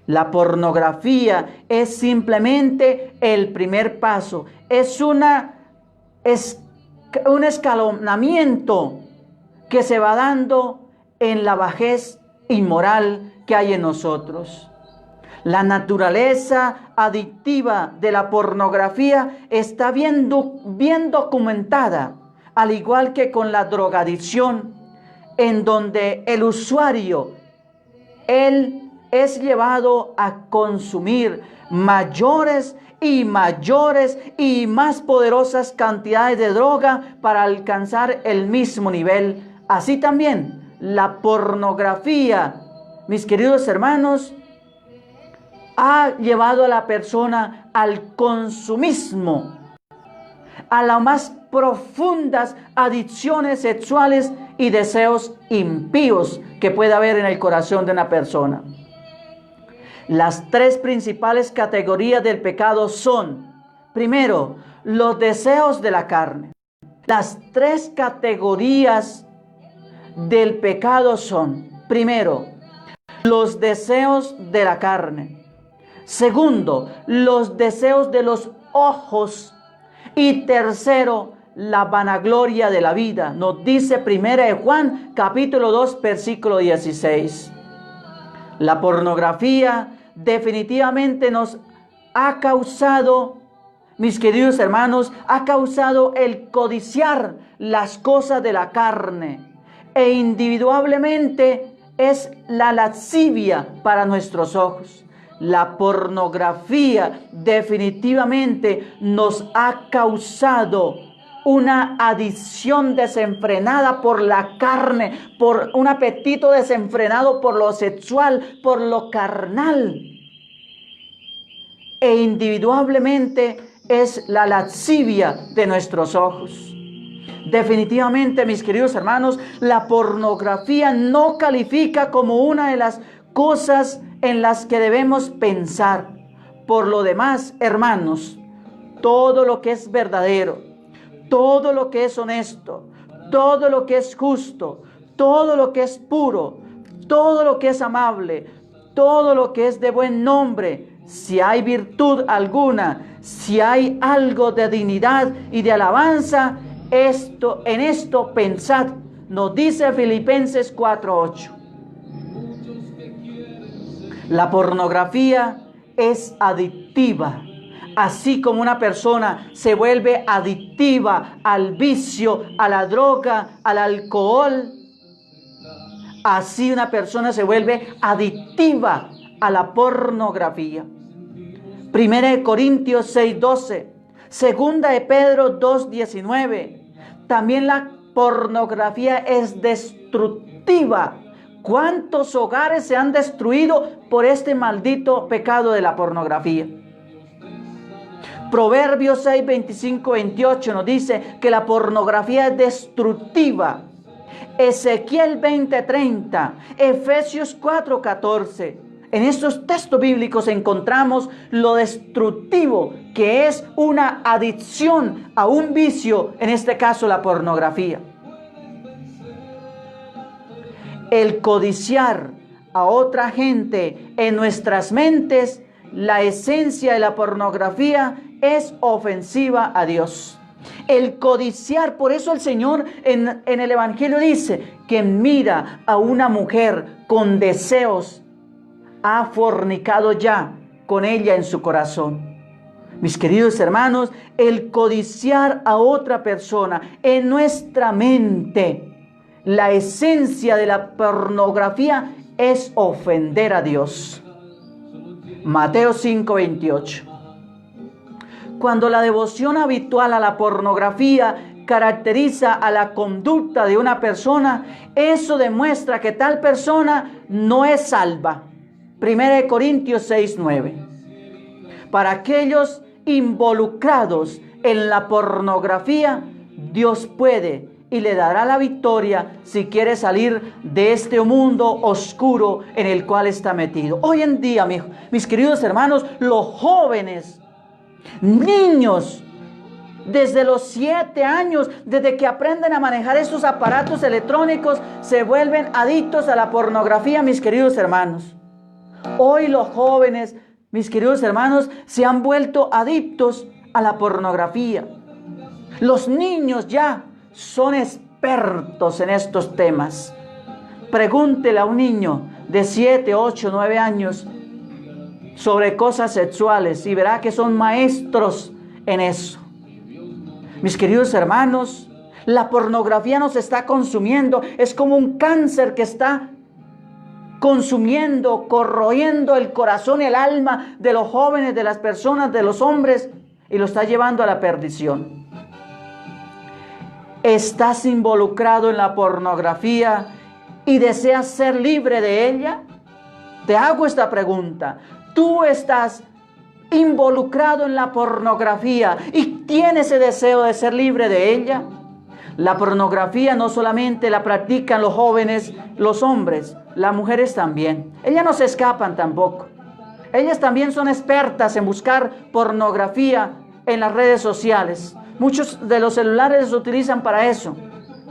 La pornografía es simplemente el primer paso. Es un escalonamiento que se va dando en la bajez inmoral que hay en nosotros. La naturaleza adictiva de la pornografía está bien documentada, al igual que con la drogadicción, en donde el usuario, él es llevado a consumir mayores y más poderosas cantidades de droga para alcanzar el mismo nivel. Así también la pornografía, mis queridos hermanos, ha llevado a la persona al consumismo, a las más profundas adicciones sexuales y deseos impíos que puede haber en el corazón de una persona. Las tres principales categorías del pecado son, primero, los deseos de la carne. Las tres categorías del pecado son, primero, los deseos de la carne. Segundo, los deseos de los ojos. Y tercero, la vanagloria de la vida. Nos dice 1 Juan capítulo 2 versículo 16. La pornografía definitivamente nos ha causado, mis queridos hermanos, ha causado el codiciar las cosas de la carne. E individualmente es la lascivia para nuestros ojos. La pornografía definitivamente nos ha causado una adicción desenfrenada por la carne, por un apetito desenfrenado por lo sexual, por lo carnal. E individualmente es la lascivia de nuestros ojos. Definitivamente, mis queridos hermanos, la pornografía no califica como una de las cosas en las que debemos pensar. Por lo demás, hermanos, todo lo que es verdadero, todo lo que es honesto, todo lo que es justo, todo lo que es puro, todo lo que es amable, todo lo que es de buen nombre, si hay virtud alguna, si hay algo de dignidad y de alabanza, en esto pensad, nos dice Filipenses 4:8. La pornografía es adictiva. Así como una persona se vuelve adictiva al vicio, a la droga, al alcohol, así una persona se vuelve adictiva a la pornografía. Primera de Corintios 6:12, Segunda de Pedro 2:19. También la pornografía es destructiva. ¿Cuántos hogares se han destruido por este maldito pecado de la pornografía? Proverbios 6, 25, 28 nos dice que la pornografía es destructiva. Ezequiel 20:30, Efesios 4:14. En estos textos bíblicos encontramos lo destructivo que es una adicción a un vicio, en este caso la pornografía. El codiciar a otra gente en nuestras mentes, la esencia de la pornografía es ofensiva a Dios. El codiciar, por eso el Señor en el Evangelio dice que mira a una mujer con deseos, ha fornicado ya con ella en su corazón. Mis queridos hermanos, el codiciar a otra persona en nuestra mente, la esencia de la pornografía es ofender a Dios. Mateo 5:28. Cuando la devoción habitual a la pornografía caracteriza a la conducta de una persona, eso demuestra que tal persona no es salva. 1 Corintios 6:9. Para aquellos involucrados en la pornografía, Dios puede y le dará la victoria si quiere salir de este mundo oscuro en el cual está metido. Hoy en día, mis queridos hermanos, los jóvenes, niños, desde los 7 años, desde que aprenden a manejar estos aparatos electrónicos, se vuelven adictos a la pornografía, mis queridos hermanos. Hoy los jóvenes, mis queridos hermanos, se han vuelto adictos a la pornografía. Los niños ya son expertos en estos temas. Pregúntele a un niño de 7, 8, 9 años sobre cosas sexuales y verá que son maestros en eso. Mis queridos hermanos, la pornografía nos está consumiendo. Es como un cáncer que está consumiendo, corroyendo el corazón y el alma de los jóvenes, de las personas, de los hombres, y lo está llevando a la perdición. ¿Estás involucrado en la pornografía y deseas ser libre de ella? Te hago esta pregunta. ¿Tú estás involucrado en la pornografía y tienes ese deseo de ser libre de ella? La pornografía no solamente la practican los jóvenes, los hombres, las mujeres también. Ellas no se escapan tampoco. Ellas también son expertas en buscar pornografía en las redes sociales. Muchos de los celulares se utilizan para eso,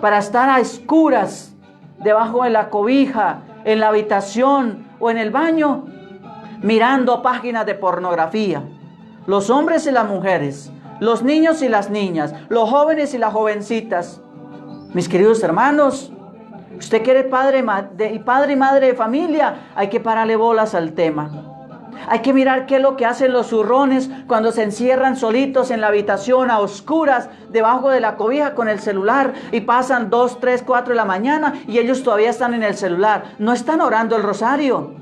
para estar a oscuras, debajo de la cobija, en la habitación o en el baño, mirando páginas de pornografía. Los hombres y las mujeres, los niños y las niñas, los jóvenes y las jovencitas. Mis queridos hermanos, usted quiere padre y madre de familia, hay que pararle bolas al tema. Hay que mirar qué es lo que hacen los zurrones cuando se encierran solitos en la habitación a oscuras, debajo de la cobija con el celular, y pasan 2, 3, 4 de la mañana y ellos todavía están en el celular. No están orando el rosario.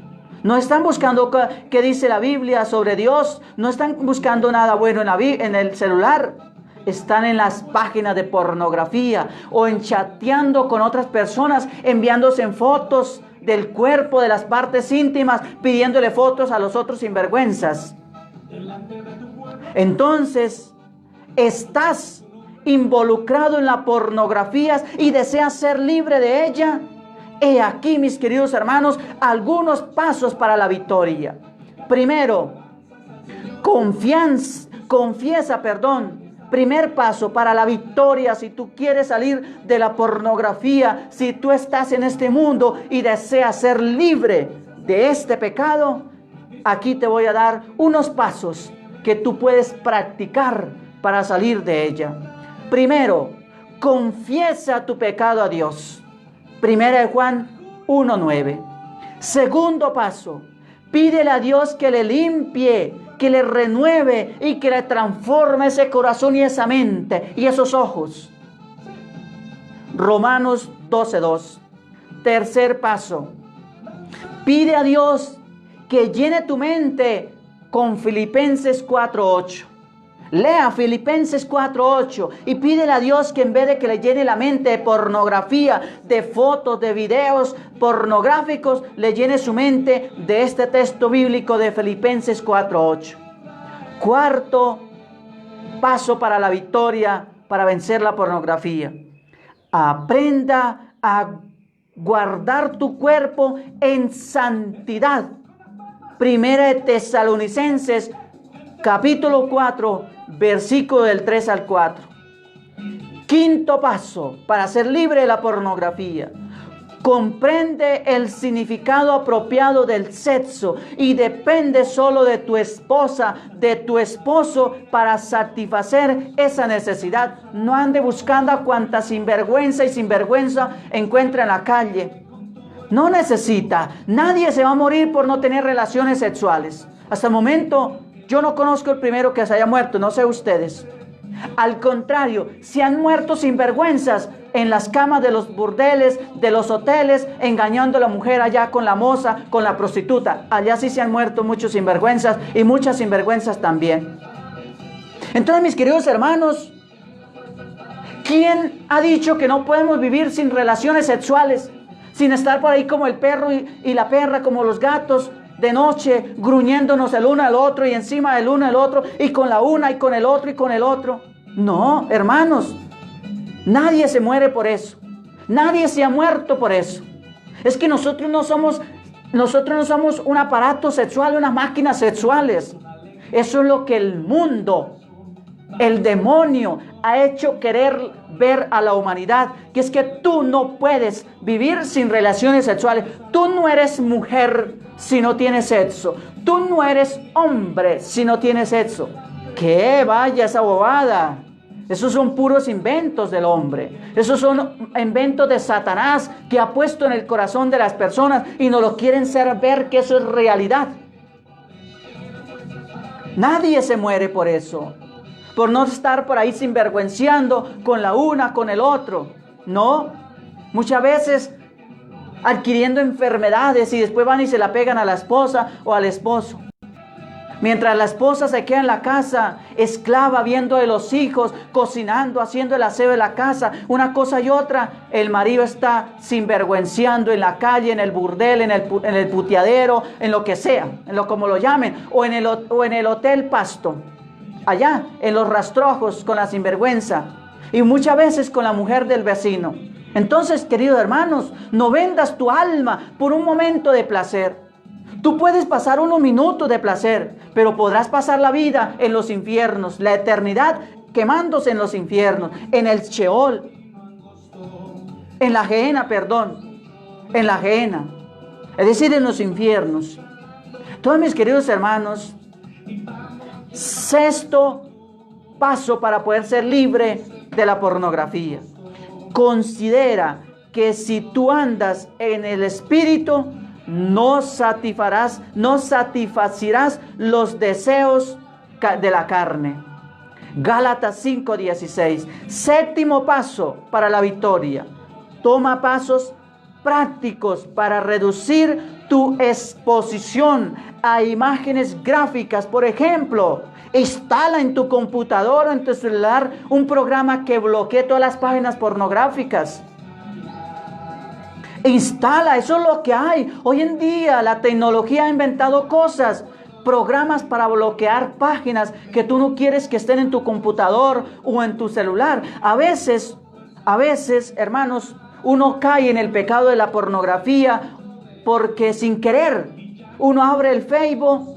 No están buscando qué dice la Biblia sobre Dios. No están buscando nada bueno en el celular. Están en las páginas de pornografía o en chateando con otras personas, enviándose en fotos del cuerpo, de las partes íntimas, pidiéndole fotos a los otros sinvergüenzas. Entonces, ¿estás involucrado en la pornografía y deseas ser libre de ella? He aquí, mis queridos hermanos, algunos pasos para la victoria. Primero, confiesa. Primer paso para la victoria, si tú quieres salir de la pornografía, si tú estás en este mundo y deseas ser libre de este pecado, aquí te voy a dar unos pasos que tú puedes practicar para salir de ella. Primero, confiesa tu pecado a Dios. 1 Juan 1:9. Segundo paso, Pídele a Dios que le limpie, que le renueve y que le transforme ese corazón y esa mente y esos ojos. Romanos 12:2. Tercer paso. Pide a Dios que llene tu mente con Filipenses 4:8. Lea Filipenses 4:8 y pídele a Dios que en vez de que le llene la mente de pornografía, de fotos, de videos pornográficos, le llene su mente de este texto bíblico de Filipenses 4:8. Cuarto paso para la victoria, para vencer la pornografía. Aprenda a guardar tu cuerpo en santidad. Primera de Tesalonicenses, capítulo 4, versículo del 3 al 4. Quinto paso para ser libre de la pornografía. Comprende el significado apropiado del sexo y depende solo de tu esposa, de tu esposo para satisfacer esa necesidad. No ande buscando a cuanta sinvergüenza y sinvergüenza encuentra en la calle. No necesita. Nadie se va a morir por no tener relaciones sexuales. Hasta el momento yo no conozco el primero que se haya muerto, no sé ustedes. Al contrario, se han muerto sinvergüenzas en las camas de los burdeles, de los hoteles, engañando a la mujer allá con la moza, con la prostituta. Allá sí se han muerto muchos sinvergüenzas y muchas sinvergüenzas también. Entonces, mis queridos hermanos, ¿quién ha dicho que no podemos vivir sin relaciones sexuales? Sin estar por ahí como el perro y la perra, como los gatos, de noche, gruñéndonos el uno al otro y encima del uno al otro, y con la una y con el otro y con el otro. No, hermanos, nadie se muere por eso. Nadie se ha muerto por eso. Es que nosotros no somos un aparato sexual, unas máquinas sexuales. Eso es lo que el mundo, el demonio, ha hecho querer ver a la humanidad, que es que tú no puedes vivir sin relaciones sexuales. Tú no eres mujer si no tienes sexo. Tú no eres hombre si no tienes sexo. ¿Qué? Vaya esa bobada. Esos son puros inventos del hombre. Esos son inventos de Satanás que ha puesto en el corazón de las personas y no lo quieren hacer ver que eso es realidad. Nadie se muere por eso. Por no estar por ahí sinvergüenciando con la una, con el otro. No, muchas veces adquiriendo enfermedades y después van y se la pegan a la esposa o al esposo. Mientras la esposa se queda en la casa, esclava, viendo de los hijos, cocinando, haciendo el aseo de la casa, una cosa y otra, el marido está sinvergüenciando en la calle, en el burdel, en el puteadero, en lo que sea, como lo llamen, o en el hotel Pasto. Allá, en los rastrojos con la sinvergüenza y muchas veces con la mujer del vecino. Entonces, queridos hermanos, no vendas tu alma por un momento de placer. Tú puedes pasar unos minutos de placer, pero podrás pasar la vida en los infiernos, la eternidad quemándose en los infiernos, en el Sheol, en la Gehenna, en la Gehenna, es decir, en los infiernos. Todos mis queridos hermanos, sexto paso para poder ser libre de la pornografía. Considera que si tú andas en el Espíritu, no satisfarás los deseos de la carne. Gálatas 5:16. Séptimo paso para la victoria. Toma pasos prácticos para reducir tu exposición a imágenes gráficas. Por ejemplo, instala en tu computadora o en tu celular un programa que bloquee todas las páginas pornográficas. Instala, eso es lo que hay. Hoy en día la tecnología ha inventado cosas, programas para bloquear páginas que tú no quieres que estén en tu computador o en tu celular. A veces, hermanos, uno cae en el pecado de la pornografía porque sin querer uno abre el Facebook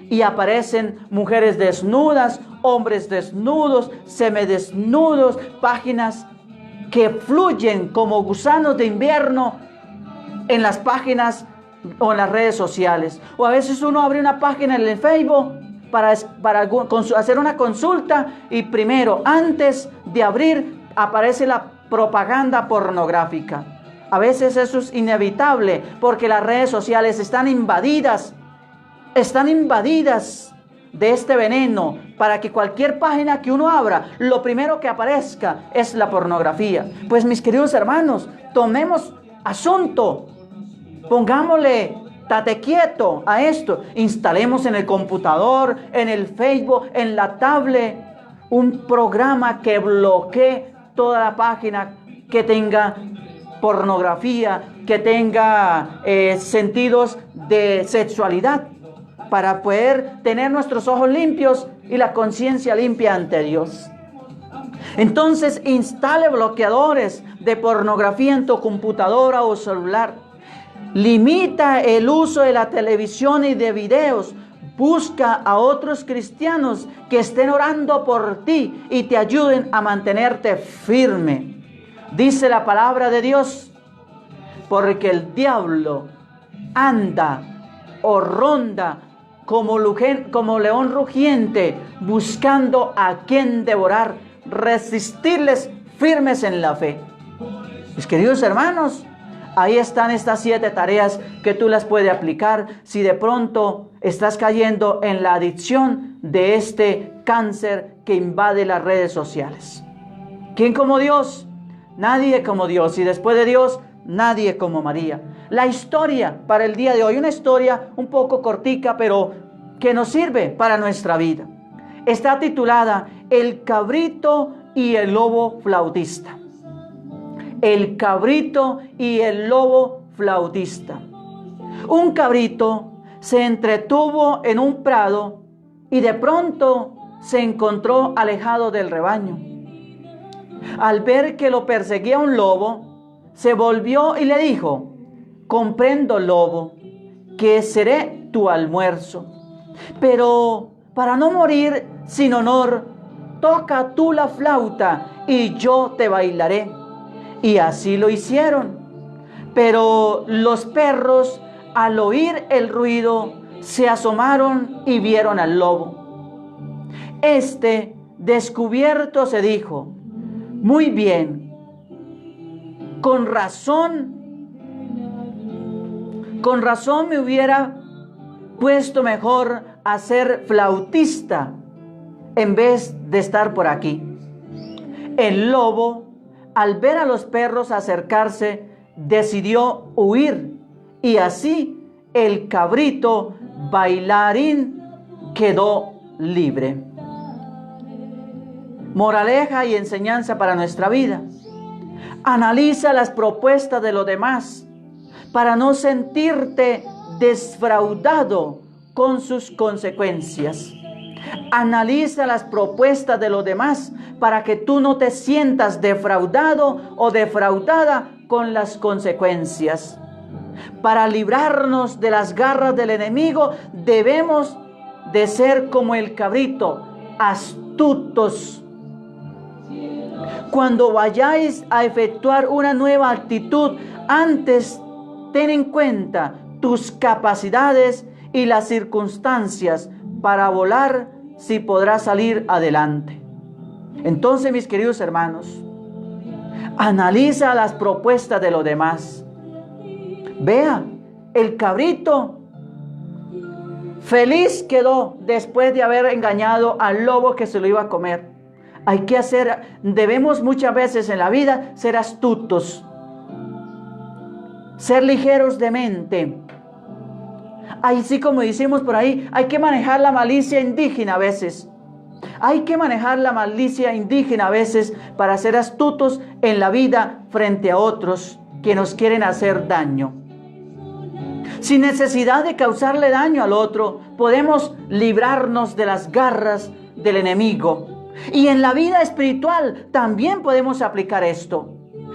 y aparecen mujeres desnudas, hombres desnudos, semidesnudos, páginas que fluyen como gusanos de invierno en las páginas o en las redes sociales. O a veces uno abre una página en el Facebook para hacer una consulta y primero, antes de abrir, aparece la propaganda pornográfica. A veces eso es inevitable porque las redes sociales están invadidas están invadidas de este veneno para que cualquier página que uno abra, lo primero que aparezca es la pornografía. Pues mis queridos hermanos, tomemos asunto, pongámosle tate quieto a esto, instalemos en el computador, en el Facebook, en la tablet, un programa que bloquee toda la página que tenga pornografía, que tenga sentidos de sexualidad, para poder tener nuestros ojos limpios y la conciencia limpia ante Dios. Entonces, instale bloqueadores de pornografía en tu computadora o celular. Limita el uso de la televisión y de videos. Busca a otros cristianos que estén orando por ti y te ayuden a mantenerte firme. Dice la palabra de Dios, porque el diablo anda o ronda como león rugiente, buscando a quien devorar, resistirles firmes en la fe. Mis queridos hermanos, ahí están estas 7 tareas que tú las puedes aplicar si de pronto estás cayendo en la adicción de este cáncer que invade las redes sociales. ¿Quién como Dios? Nadie como Dios. Y después de Dios, nadie como María. La historia para el día de hoy, una historia un poco cortica, pero que nos sirve para nuestra vida. Está titulada El cabrito y el lobo flautista. El cabrito y el lobo flautista. Un cabrito se entretuvo en un prado y de pronto se encontró alejado del rebaño. Al ver que lo perseguía un lobo, se volvió y le dijo: comprendo, lobo, que seré tu almuerzo, pero para no morir sin honor, toca tú la flauta y yo te bailaré. Y así lo hicieron. Pero los perros, al oír el ruido, se asomaron y vieron al lobo. Este, descubierto, se dijo: muy bien, con razón me hubiera puesto mejor a ser flautista en vez de estar por aquí. El lobo, al ver a los perros acercarse, decidió huir, y así el cabrito bailarín quedó libre. Moraleja y enseñanza para nuestra vida. Analiza las propuestas de los demás para no sentirte defraudado con sus consecuencias. Analiza las propuestas de los demás para que tú no te sientas defraudado o defraudada con las consecuencias. Para librarnos de las garras del enemigo, debemos de ser como el cabrito, astutos. Cuando vayáis a efectuar una nueva actitud, antes ten en cuenta tus capacidades y las circunstancias para volar, si podrás salir adelante. Entonces, mis queridos hermanos, analiza las propuestas de los demás. Vea, el cabrito feliz quedó después de haber engañado al lobo que se lo iba a comer. Debemos muchas veces en la vida ser astutos, ser ligeros de mente. Así como decimos por ahí, hay que manejar la malicia indígena a veces. Hay que manejar la malicia indígena a veces para ser astutos en la vida frente a otros que nos quieren hacer daño. Sin necesidad de causarle daño al otro, podemos librarnos de las garras del enemigo. Y en la vida espiritual también podemos aplicar esto.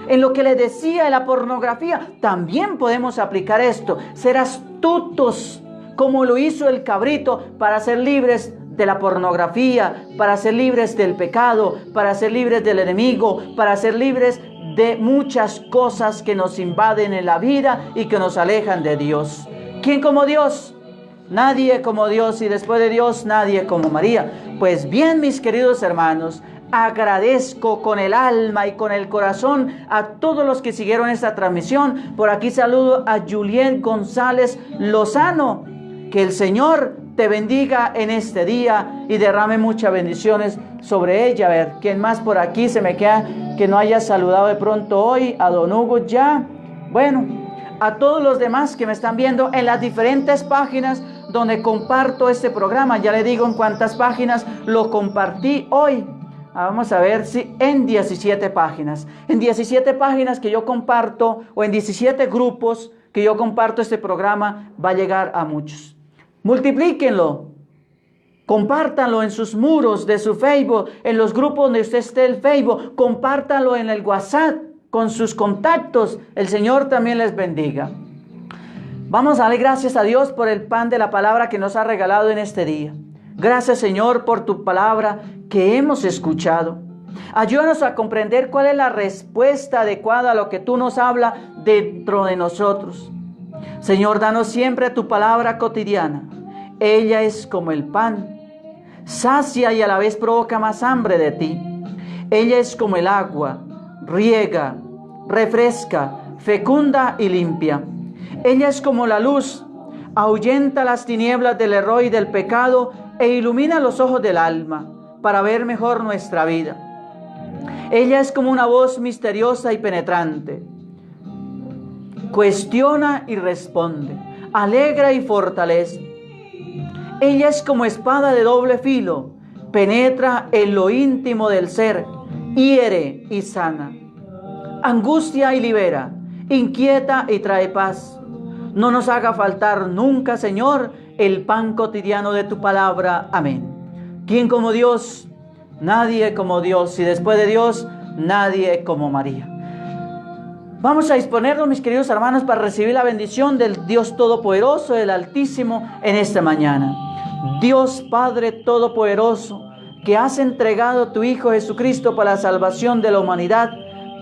En lo que les decía de la pornografía, también podemos aplicar esto. Ser astutos, como lo hizo el cabrito, para ser libres de la pornografía, para ser libres del pecado, para ser libres del enemigo, para ser libres de muchas cosas que nos invaden en la vida y que nos alejan de Dios. ¿Quién como Dios? Nadie como Dios, y después de Dios, nadie como María. Pues bien, mis queridos hermanos, agradezco con el alma y con el corazón a todos los que siguieron esta transmisión. Por aquí saludo a Juliet González Lozano, Que el Señor te bendiga en este día y derrame muchas bendiciones sobre ella. A ver, ¿quién más por aquí se me queda que no haya saludado de pronto hoy? A don Hugo ya. Bueno, a todos los demás que me están viendo en las diferentes páginas donde comparto este programa. Ya le digo en cuántas páginas lo compartí hoy. Vamos a ver si en 17 páginas. En 17 páginas que yo comparto, o en 17 grupos que yo comparto este programa, va a llegar a muchos. Multiplíquenlo. Compártanlo en sus muros de su Facebook, en los grupos donde usted esté el Facebook. Compártanlo en el WhatsApp con sus contactos. El Señor también les bendiga. Vamos a darle gracias a Dios por el pan de la palabra que nos ha regalado en este día. Gracias, Señor, por tu palabra que hemos escuchado. Ayúdanos a comprender cuál es la respuesta adecuada a lo que tú nos hablas dentro de nosotros. Señor, danos siempre tu palabra cotidiana. Ella es como el pan, sacia y a la vez provoca más hambre de ti. Ella es como el agua, riega, refresca, fecunda y limpia. Ella es como la luz, ahuyenta las tinieblas del error y del pecado e ilumina los ojos del alma para ver mejor nuestra vida. Ella es como una voz misteriosa y penetrante. Cuestiona y responde, alegra y fortalece. Ella es como espada de doble filo, penetra en lo íntimo del ser, hiere y sana, angustia y libera, inquieta y trae paz. No nos haga faltar nunca, Señor, el pan cotidiano de tu palabra. Amén. ¿Quién como Dios? Nadie como Dios. Y después de Dios, nadie como María. Vamos a disponernos, mis queridos hermanos, para recibir la bendición del Dios Todopoderoso, del Altísimo, en esta mañana. Dios Padre Todopoderoso, que has entregado a tu Hijo Jesucristo para la salvación de la humanidad,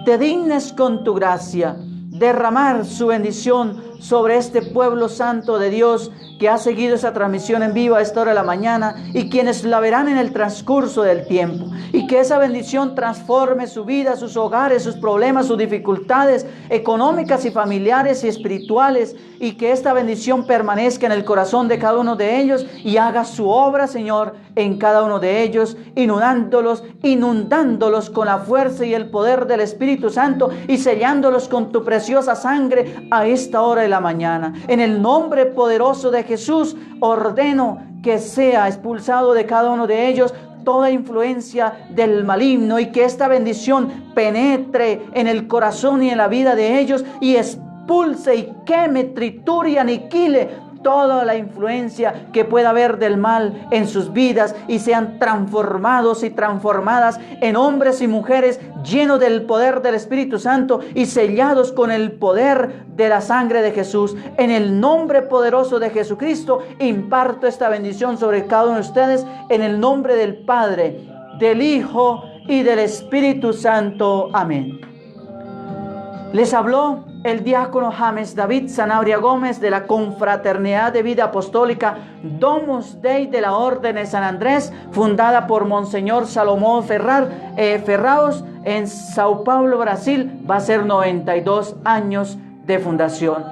te dignes con tu gracia derramar su bendición sobre este pueblo santo de Dios que ha seguido esa transmisión en vivo a esta hora de la mañana y quienes la verán en el transcurso del tiempo, y que esa bendición transforme su vida, sus hogares, sus problemas, sus dificultades económicas y familiares y espirituales, y que esta bendición permanezca en el corazón de cada uno de ellos y haga su obra, Señor, en cada uno de ellos, inundándolos con la fuerza y el poder del Espíritu Santo y sellándolos con tu preciosa sangre a esta hora de la mañana. En el nombre poderoso de Jesús, ordeno que sea expulsado de cada uno de ellos toda influencia del maligno, y que esta bendición penetre en el corazón y en la vida de ellos y expulse y queme, triture y aniquile toda la influencia que pueda haber del mal en sus vidas, y sean transformados y transformadas en hombres y mujeres llenos del poder del Espíritu Santo y sellados con el poder de la sangre de Jesús. En el nombre poderoso de Jesucristo imparto esta bendición sobre cada uno de ustedes, en el nombre del Padre, del Hijo y del Espíritu Santo. Amén. Les habló el diácono James David Sanabria Gómez de la Confraternidad de Vida Apostólica Domus Dei de la Orden de San Andrés, fundada por Monseñor Salomón Ferraos en Sao Paulo, Brasil. Va a ser 92 años de fundación.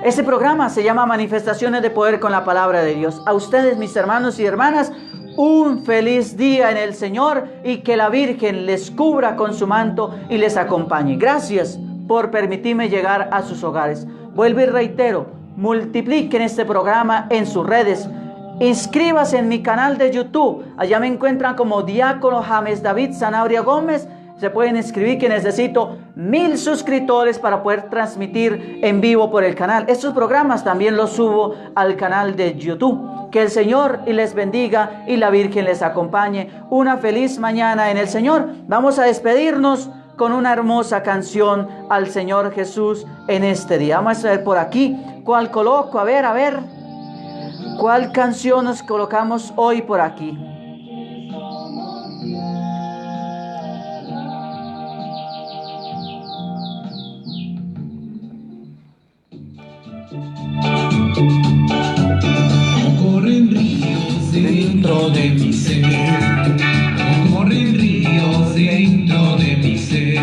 Este programa se llama Manifestaciones de Poder con la Palabra de Dios. A ustedes, mis hermanos y hermanas, un feliz día en el Señor, y que la Virgen les cubra con su manto y les acompañe. Gracias por permitirme llegar a sus hogares. Vuelvo y reitero, multipliquen este programa en sus redes. Inscríbase en mi canal de YouTube. Allá me encuentran como diácono James David Sanabria Gómez. Se pueden inscribir, que necesito 1000 suscriptores para poder transmitir en vivo por el canal. Estos programas también los subo al canal de YouTube. Que el Señor les bendiga y la Virgen les acompañe. Una feliz mañana en el Señor. Vamos a despedirnos con una hermosa canción al Señor Jesús en este día. Vamos a ver por aquí cuál coloco. A ver. ¿Cuál canción nos colocamos hoy por aquí? Corren ríos dentro de mi ser, corren ríos dentro de mi ser.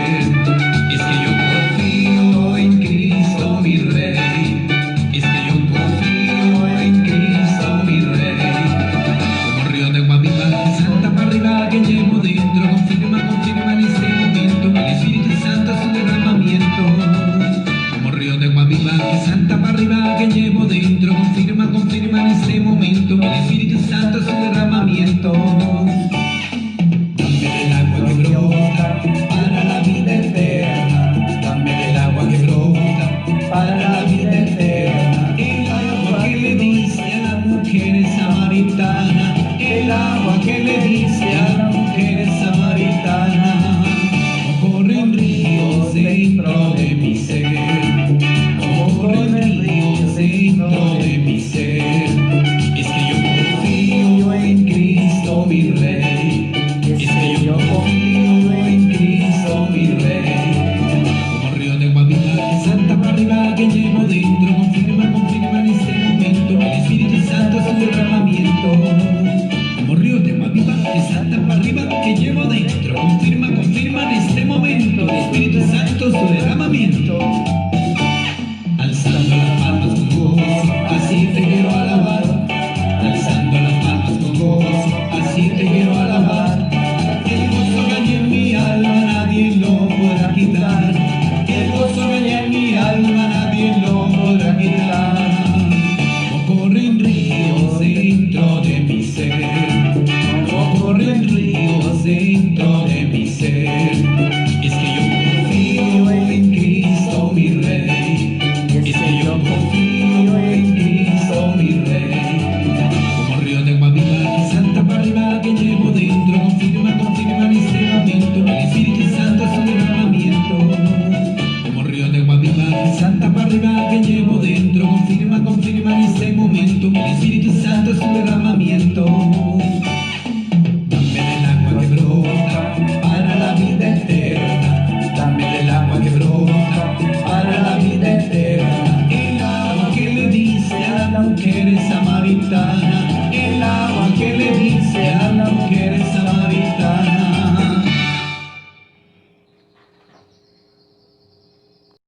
Es que yo confío en Cristo mi Rey, es que yo confío que llevo dentro confirma, confirma en este momento el Espíritu Santo su derramamiento. Dame del agua que brota para la vida eterna. Dame del agua que brota para la vida eterna. El agua que le diste a la mujer samaritana. El agua que le diste a la mujer samaritana. Corren ríos dentro de mi ser. Corren ríos dentro de mi ser. Es que yo confío en Cristo mi Rey. Es que yo confío en Cristo mi Rey. Como río de agua viva que salta para arriba que llevo dentro. Confirma, confirma en este momento el Espíritu Santo su derramamiento. Como río de agua viva que salta para arriba que llevo dentro. Confirma, confirma en este momento el Espíritu Santo su derramamiento. Alzando las palmas con gozo, así te quiero alabar. Alzando las palmas con gozo, así te quiero alabar. El gozo que hay en mi alma nadie lo podrá quitar. El gozo que hay en mi alma nadie lo podrá quitar. Como corren ríos dentro de mi ser. Como corren ríos dentro de mi ser. Es que yo confío en Cristo mi Rey. Es que yo confío en Cristo mi Rey. Como río de agua viva que salta para arriba que llevo dentro. Confirma, confirma en este momento el Espíritu Santo su derramamiento. Como río de agua viva que salta para arriba que llevo dentro. Confirma, confirma en este momento el Espíritu Santo su derramamiento. Dame del agua que brota para la vida eterna. Dame del agua que brota para la